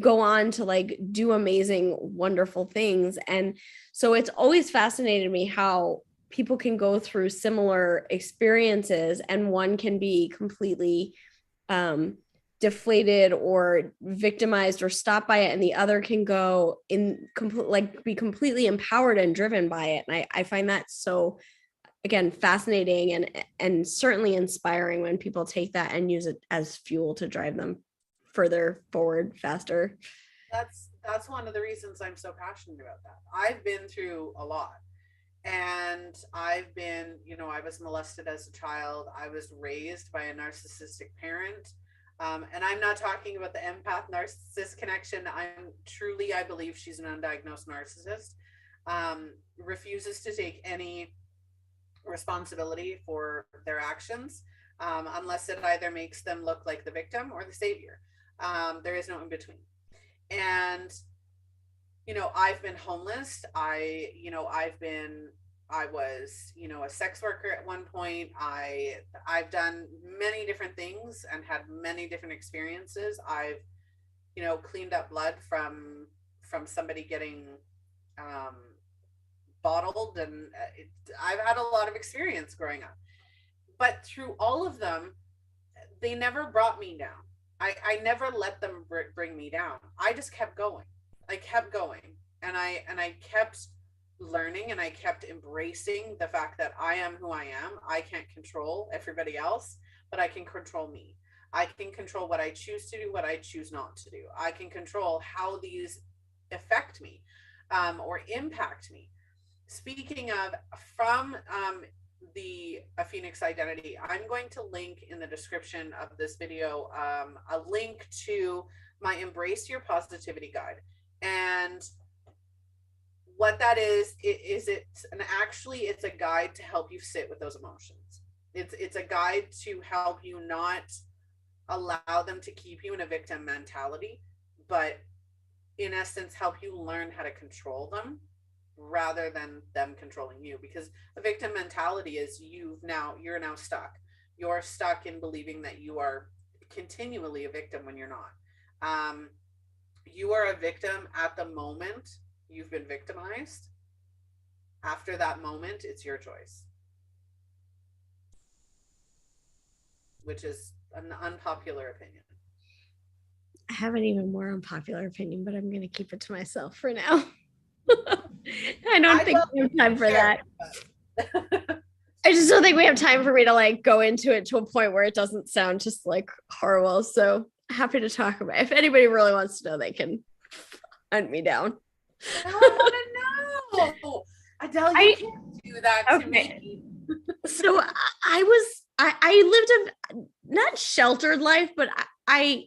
go on to like do amazing, wonderful things. And so it's always fascinated me how people can go through similar experiences and one can be completely deflated or victimized or stopped by it, and the other can go in be completely empowered and driven by it. And I find that so, again, fascinating and certainly inspiring when people take that and use it as fuel to drive them further forward faster. That's one of the reasons I'm so passionate about that. I've been through a lot, and I've been, I was molested as a child. I was raised by a narcissistic parent. And I'm not talking about the empath narcissist connection. I believe she's an undiagnosed narcissist, refuses to take any responsibility for their actions, unless it either makes them look like the victim or the savior. There is no in between. And, I've been homeless. I was, a sex worker at one point. I've done many different things and had many different experiences. I've, cleaned up blood from somebody getting bottled, and I've had a lot of experience growing up. But through all of them, they never brought me down. I never let them bring me down. I just kept going. I kept going, and I kept learning and I kept embracing the fact that I am who I am. I can't control everybody else, but I can control me. I can control what I choose to do, what I choose not to do. I can control how these affect me, or impact me. Speaking of, from the A Phoenix Identity, I'm going to link in the description of this video a link to my Embrace Your Positivity guide. And what that is it's a guide to help you sit with those emotions. It's a guide to help you not allow them to keep you in a victim mentality, but in essence help you learn how to control them rather than them controlling you. Because a victim mentality is you're now stuck. You're stuck in believing that you are continually a victim when you're not. You are a victim at the moment you've been victimized. After that moment, it's your choice, which is an unpopular opinion. I have an even more unpopular opinion, but I'm going to keep it to myself for now. I don't think we have time for that. I just don't think we have time for me to like go into it to a point where it doesn't sound just like horrible. So happy to talk about it. If anybody really wants to know, they can hunt me down. No, I want to know. Adelle, you can't do that to me. So I lived a not sheltered life, but I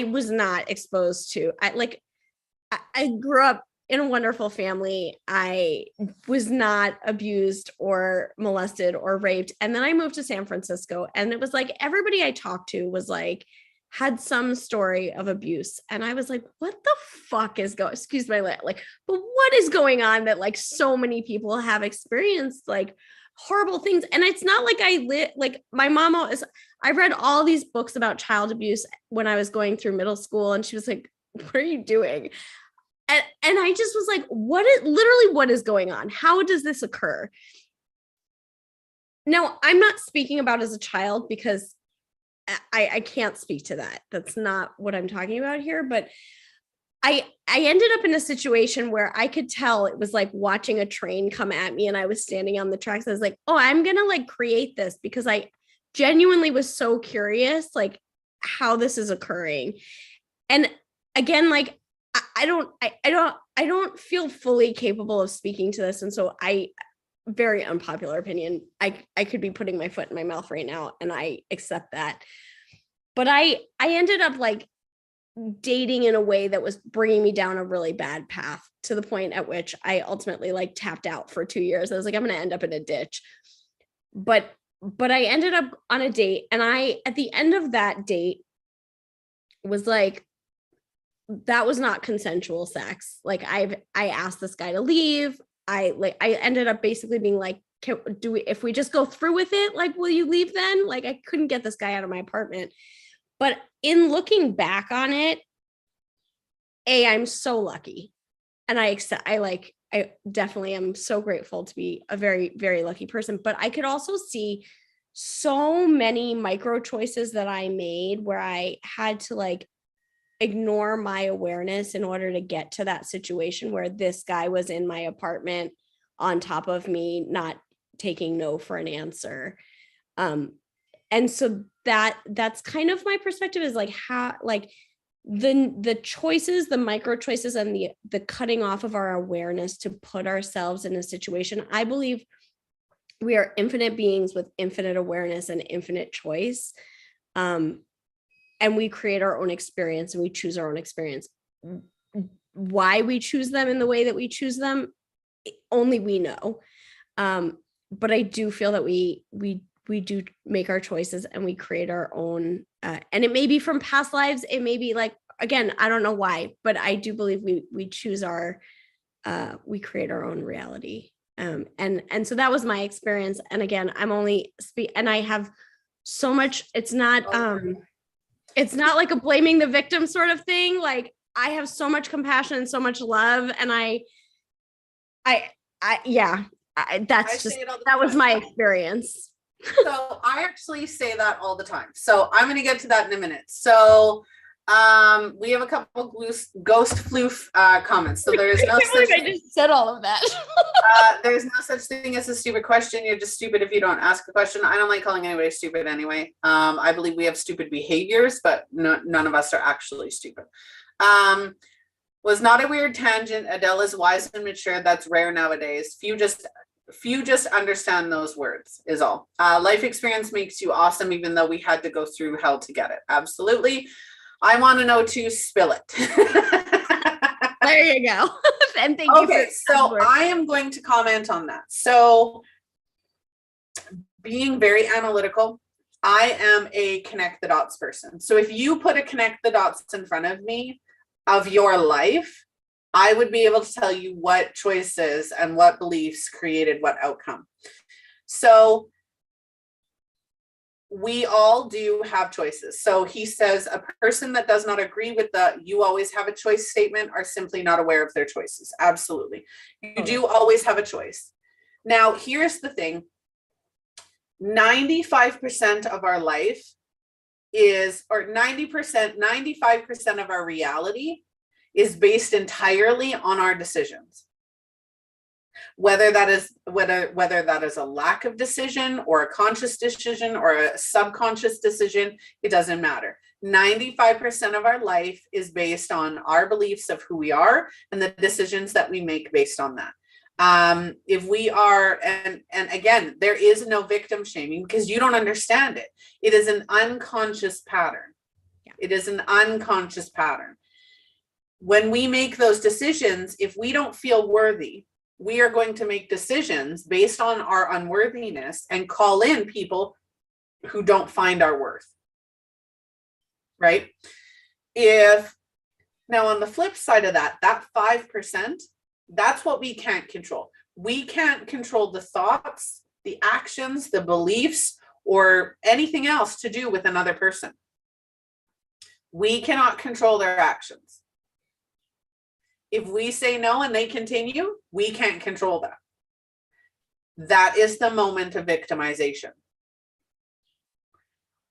was not exposed to, I grew up in a wonderful family. I was not abused or molested or raped. And then I moved to San Francisco, and it was like everybody I talked to was like, had some story of abuse. And I was like, what the fuck is going, excuse my like, but what is going on that like so many people have experienced like horrible things? And it's not like my mom I read all these books about child abuse when I was going through middle school, and she was like, what are you doing? And I just was like, what is going on? How does this occur? Now, I'm not speaking about as a child because I can't speak to that. That's not what I'm talking about here. But I ended up in a situation where I could tell it was like watching a train come at me, and I was standing on the tracks. I was like, oh, I'm going to like create this because I genuinely was so curious, like how this is occurring. And again, like, I don't feel fully capable of speaking to this. And so very unpopular opinion. I could be putting my foot in my mouth right now, and I accept that. But I ended up like dating in a way that was bringing me down a really bad path, to the point at which I ultimately like tapped out for 2 years. I was like, I'm going to end up in a ditch. But I ended up on a date, and at the end of that date was like, that was not consensual sex. Like I asked this guy to leave. I ended up basically being like, if we just go through with it, like, will you leave then? Like, I couldn't get this guy out of my apartment. But in looking back on it, I'm so lucky. And I definitely am so grateful to be a very, very lucky person. But I could also see so many micro choices that I made where I had to like ignore my awareness in order to get to that situation where this guy was in my apartment on top of me, not taking no for an answer. And so that's kind of my perspective, is like how, like the choices, the micro choices, and the cutting off of our awareness to put ourselves in a situation. I believe we are infinite beings with infinite awareness and infinite choice. And we create our own experience, and we choose our own experience. Why we choose them in the way that we choose them, only we know. But I do feel that we do make our choices, and we create our own, and it may be from past lives. It may be like, again, I don't know why, but I do believe we choose we create our own reality. And so that was my experience. And again, I'm only and I have so much, it's not like a blaming the victim sort of thing. Like, I have so much compassion and so much love. And that was my experience. So I actually say that all the time. So I'm going to get to that in a minute. So We have a couple ghost floof comments. So there is no such I just said all of that. there's no such thing as a stupid question. You're just stupid if you don't ask the question. I don't like calling anybody stupid anyway. I believe we have stupid behaviors, but none of us are actually stupid. Was not a weird tangent. Adele is wise and mature. That's rare nowadays. Few just understand those words is all. Life experience makes you awesome, even though we had to go through hell to get it. Absolutely. I want to know to spill it. There you go. And thank you. Okay, so I am going to comment on that. So being very analytical, I am a connect the dots person. So if you put a connect the dots in front of me of your life, I would be able to tell you what choices and what beliefs created what outcome. So we all do have choices. So he says a person that does not agree with the "you always have a choice" statement are simply not aware of their choices. Absolutely. You do always have a choice. Now, here's the thing. 95% of our life is, or 95% of our reality is based entirely on our decisions. Whether that is a lack of decision or a conscious decision or a subconscious decision, it doesn't matter. 95% of our life is based on our beliefs of who we are and the decisions that we make based on that. If we are, and again, there is no victim shaming because you don't understand it. It is an unconscious pattern. It is an unconscious pattern. When we make those decisions, if we don't feel worthy, we are going to make decisions based on our unworthiness and call in people who don't find our worth. Right? Now on the flip side of that 5%, that's what we can't control. We can't control the thoughts, the actions, the beliefs, or anything else to do with another person. We cannot control their actions. If we say no and they continue, we can't control that. That is the moment of victimization.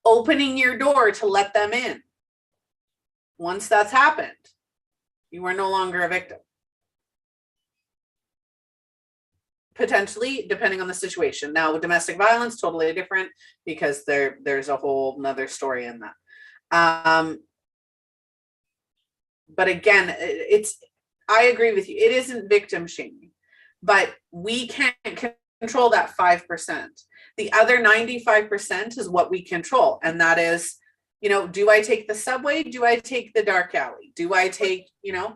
Opening your door to let them in. Once that's happened, you are no longer a victim. Potentially, depending on the situation. Now, with domestic violence, totally different because there's a whole nother story in that. But again, I agree with you. It isn't victim shaming, but we can't control that 5%. The other 95% is what we control. And that is, do I take the subway? Do I take the dark alley? Do I take, yeah.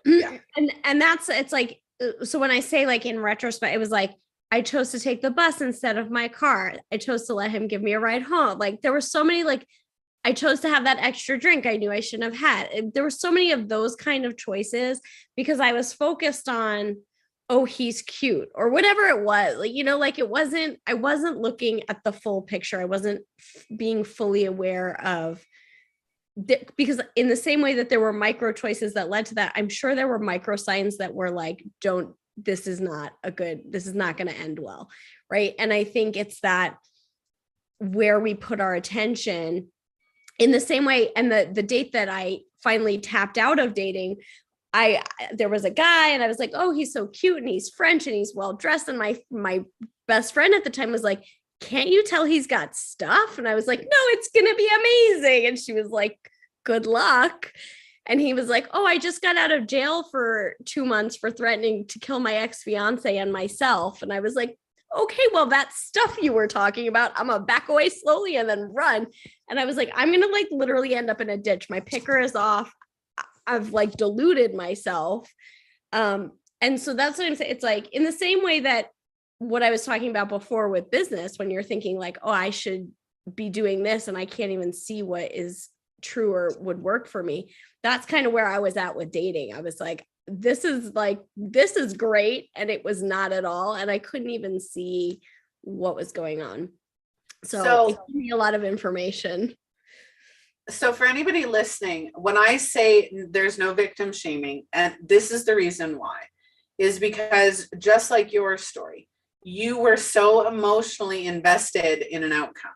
And it's like, so when I say like in retrospect, it was like, I chose to take the bus instead of my car. I chose to let him give me a ride home. Like there were so many, like, I chose to have that extra drink I knew I shouldn't have had. There were so many of those kind of choices because I was focused on, oh, he's cute or whatever it was. Like, I wasn't looking at the full picture. I wasn't being fully aware of because in the same way that there were micro choices that led to that, I'm sure there were micro signs that were like, this is not going to end well. Right. And I think it's that where we put our attention in the same way. And the date that I finally tapped out of dating, there was a guy and I was like, oh, he's so cute and he's French and he's well dressed. And my best friend at the time was like, can't you tell he's got stuff? And I was like, no, it's going to be amazing. And she was like, good luck. And he was like, oh, I just got out of jail for 2 months for threatening to kill my ex-fiance and myself. And I was like, okay, well, that stuff you were talking about, I'm gonna back away slowly and then run. And I was like, I'm gonna like literally end up in a ditch. My picker is off. I've like deluded myself. And so that's what I'm saying. It's like in the same way that what I was talking about before with business, when you're thinking like, oh, I should be doing this and I can't even see what is true or would work for me. That's kind of where I was at with dating. I was like, this is great. And it was not at all. And I couldn't even see what was going on. So it gave me a lot of information. So for anybody listening, when I say there's no victim shaming, and this is the reason why, is because just like your story, you were so emotionally invested in an outcome.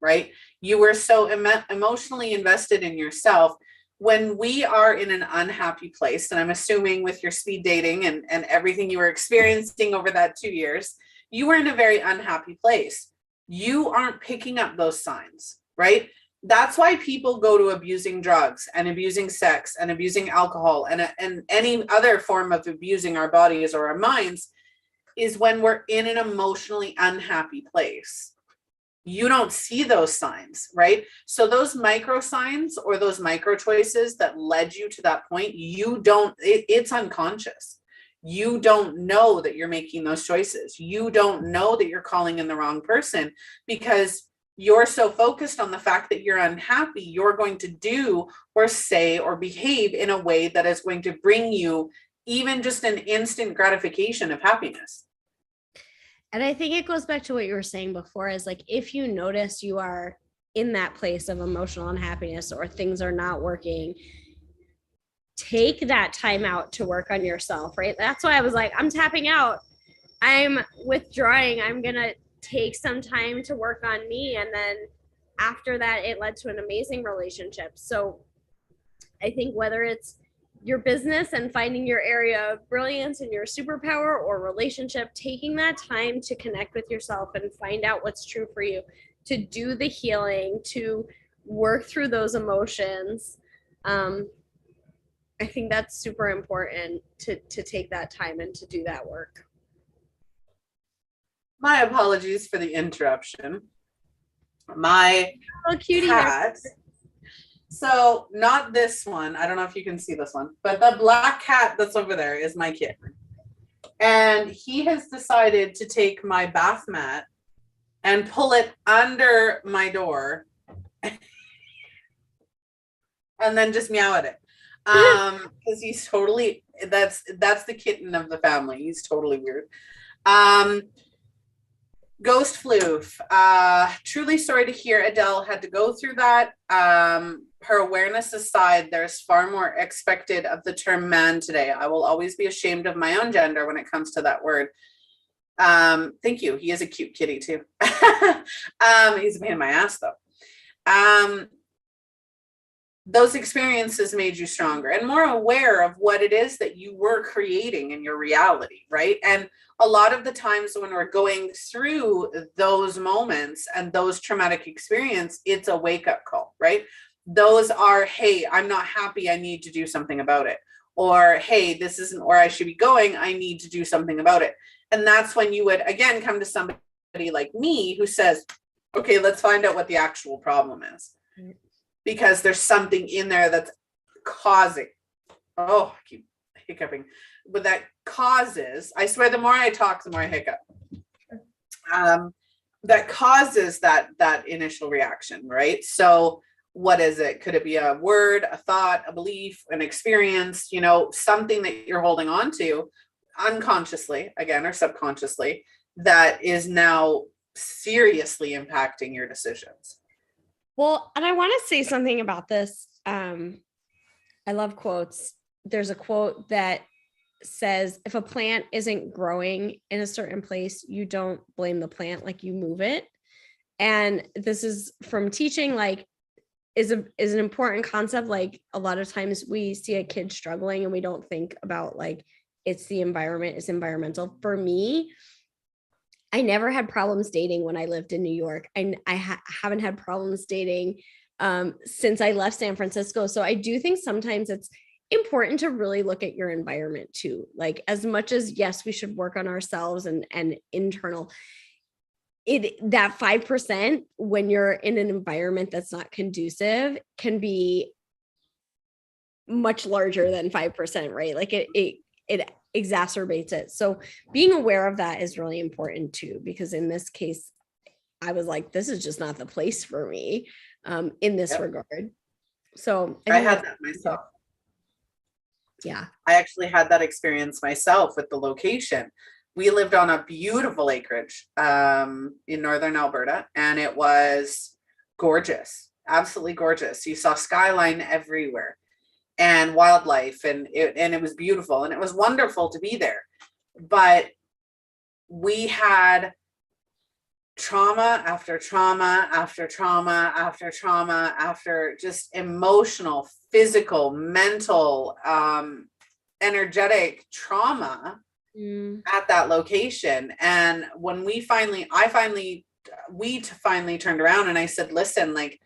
right? You were so emotionally invested in yourself. When we are in an unhappy place, and I'm assuming with your speed dating and everything you were experiencing over that 2 years, you were in a very unhappy place. You aren't picking up those signs, right? That's why people go to abusing drugs and abusing sex and abusing alcohol and any other form of abusing our bodies or our minds, is when we're in an emotionally unhappy place. You don't see those signs, right? So those micro signs or those micro choices that led you to that point, it's unconscious. You don't know that you're making those choices. You don't know that you're calling in the wrong person, because you're so focused on the fact that you're unhappy, you're going to do or say or behave in a way that is going to bring you even just an instant gratification of happiness. And I think it goes back to what you were saying before, is like, if you notice you are in that place of emotional unhappiness or things are not working, take that time out to work on yourself, right? That's why I was like, I'm tapping out. I'm withdrawing. I'm going to take some time to work on me. And then after that, it led to an amazing relationship. So I think whether it's your business and finding your area of brilliance and your superpower, or relationship, taking that time to connect with yourself and find out what's true for you, to do the healing, to work through those emotions. I think that's super important to take that time and to do that work. My apologies for the interruption. My cat. So not this one. I don't know if you can see this one, but the black cat that's over there is my kitten. And he has decided to take my bath mat and pull it under my door and then just meow at it. Because he's totally, that's the kitten of the family. He's totally weird. Ghost floof. Truly sorry to hear Adelle had to go through that. Her awareness aside, there's far more expected of the term man today. I will always be ashamed of my own gender when it comes to that word. Thank you. He is a cute kitty too. He's a pain in my ass though. Those experiences made you stronger and more aware of what it is that you were creating in your reality, right? And a lot of the times when we're going through those moments and those traumatic experiences, it's a wake-up call, right? Those are, hey, I'm not happy, I need to do something about it. Or, hey, this isn't where I should be going, I need to do something about it. And that's when you would, again, come to somebody like me who says, okay, let's find out what the actual problem is. Because there's something in there that's causing, I keep hiccuping, but that causes, I swear the more I talk, the more I hiccup. That causes that initial reaction, right? So what is it? Could it be a word, a thought, a belief, an experience, something that you're holding on to unconsciously, again, or subconsciously, that is now seriously impacting your decisions. Well, and I want to say something about this. I love quotes. There's a quote that says, if a plant isn't growing in a certain place, you don't blame the plant, like you move it. And this is from teaching, like, is an important concept. Like, a lot of times we see a kid struggling and we don't think about, like, it's the environment, it's environmental. For me, I never had problems dating when I lived in New York. I haven't had problems dating since I left San Francisco. So I do think sometimes it's important to really look at your environment too. Like, as much as, yes, we should work on ourselves and internal, that 5% when you're in an environment that's not conducive can be much larger than 5%, right? Like it exacerbates it. So being aware of that is really important too, because in this case, I was like, this is just not the place for me in this regard. So I had that myself. Yeah. I actually had that experience myself with the location. We lived on a beautiful acreage in northern Alberta, and it was gorgeous, absolutely gorgeous. You saw skyline everywhere and wildlife, and it was beautiful, and it was wonderful to be there. But we had trauma after trauma after trauma after trauma after just emotional, physical, mental, energetic trauma at that location. And when we finally turned around and I said, listen, like,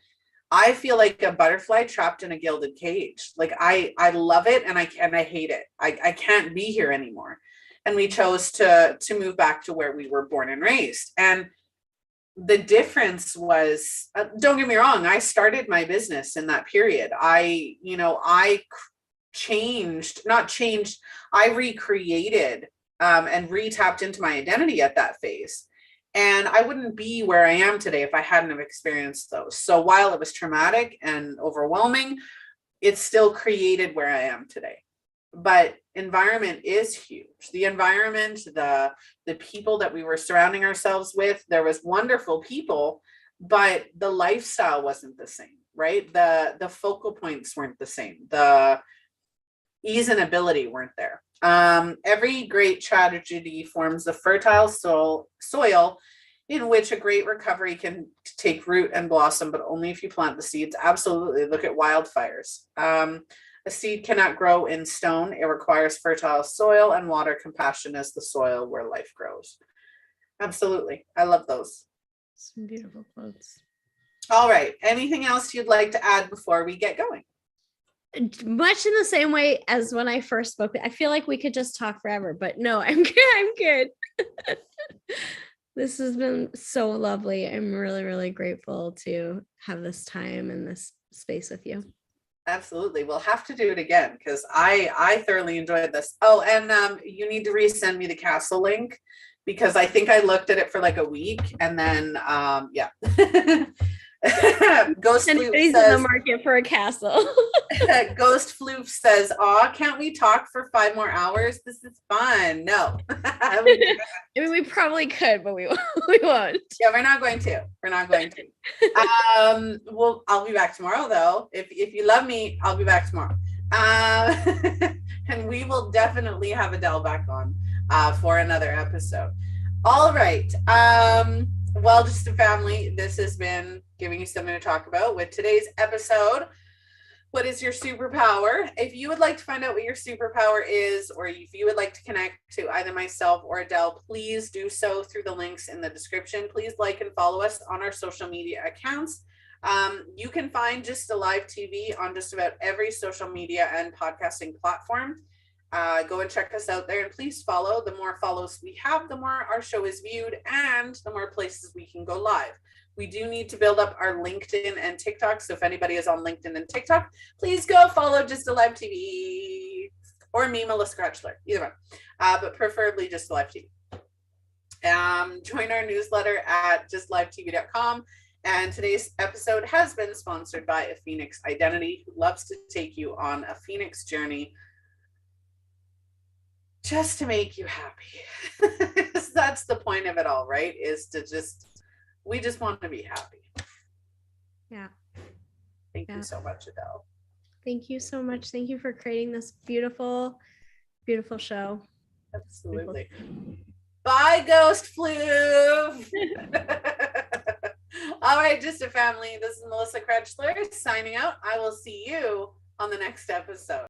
I feel like a butterfly trapped in a gilded cage. Like I love it and I hate it. I can't be here anymore. And we chose to move back to where we were born and raised. And the difference was, don't get me wrong, I started my business in that period. I recreated and re-tapped into my identity at that phase. And I wouldn't be where I am today if I hadn't have experienced those. So while it was traumatic and overwhelming, it still created where I am today. But environment is huge. The environment, the people that we were surrounding ourselves with, there was wonderful people, but the lifestyle wasn't the same, right? The focal points weren't the same. The ease and ability weren't there. Every great tragedy forms the fertile soil in which a great recovery can take root and blossom, but only if you plant the seeds. Absolutely. Look at wildfires. A seed cannot grow in stone. It requires fertile soil and water. Compassion is the soil where life grows. Absolutely. I love those. Some beautiful quotes. All right. Anything else you'd like to add before we get going? Much in the same way as when I first spoke. I feel like we could just talk forever, but no, I'm good. I'm good. This has been so lovely. I'm really, really grateful to have this time and this space with you. Absolutely. We'll have to do it again because I thoroughly enjoyed this. Oh, and you need to resend me the castle link because I think I looked at it for like a week and then yeah. Ghost Floof says, in the market for a castle. Ghost Floof says, "Aw, can't we talk for 5 more hours? This is fun." No. I mean, we probably could, but we won't. Yeah, we're not going to. Well, I'll be back tomorrow though. If you love me, I'll be back tomorrow. And we will definitely have Adelle back on for another episode. All right. Well, just a family, this has been giving you something to talk about with today's episode. What is your superpower? If you would like to find out what your superpower is, or if you would like to connect to either myself or Adelle, please do so through the links in the description. Please like and follow us on our social media accounts. You can find Just Alive TV on just about every social media and podcasting platform. Go and check us out there and please follow. The more follows we have, the more our show is viewed and the more places we can go live. We do need to build up our LinkedIn and TikTok. So if anybody is on LinkedIn and TikTok, please go follow Just Alive TV or me, Melissa Krechler, either one, but preferably Just Alive TV. Join our newsletter at justlivetv.com. And today's episode has been sponsored by A Phoenix Identity, who loves to take you on a Phoenix journey just to make you happy. That's the point of it all, right? Is to we just want to be happy. Yeah. Thank you so much, Adelle. Thank you so much. Thank you for creating this beautiful, beautiful show. Absolutely. Beautiful. Bye, Ghost Floof. All right, Just a Family. This is Melissa Krechler signing out. I will see you on the next episode.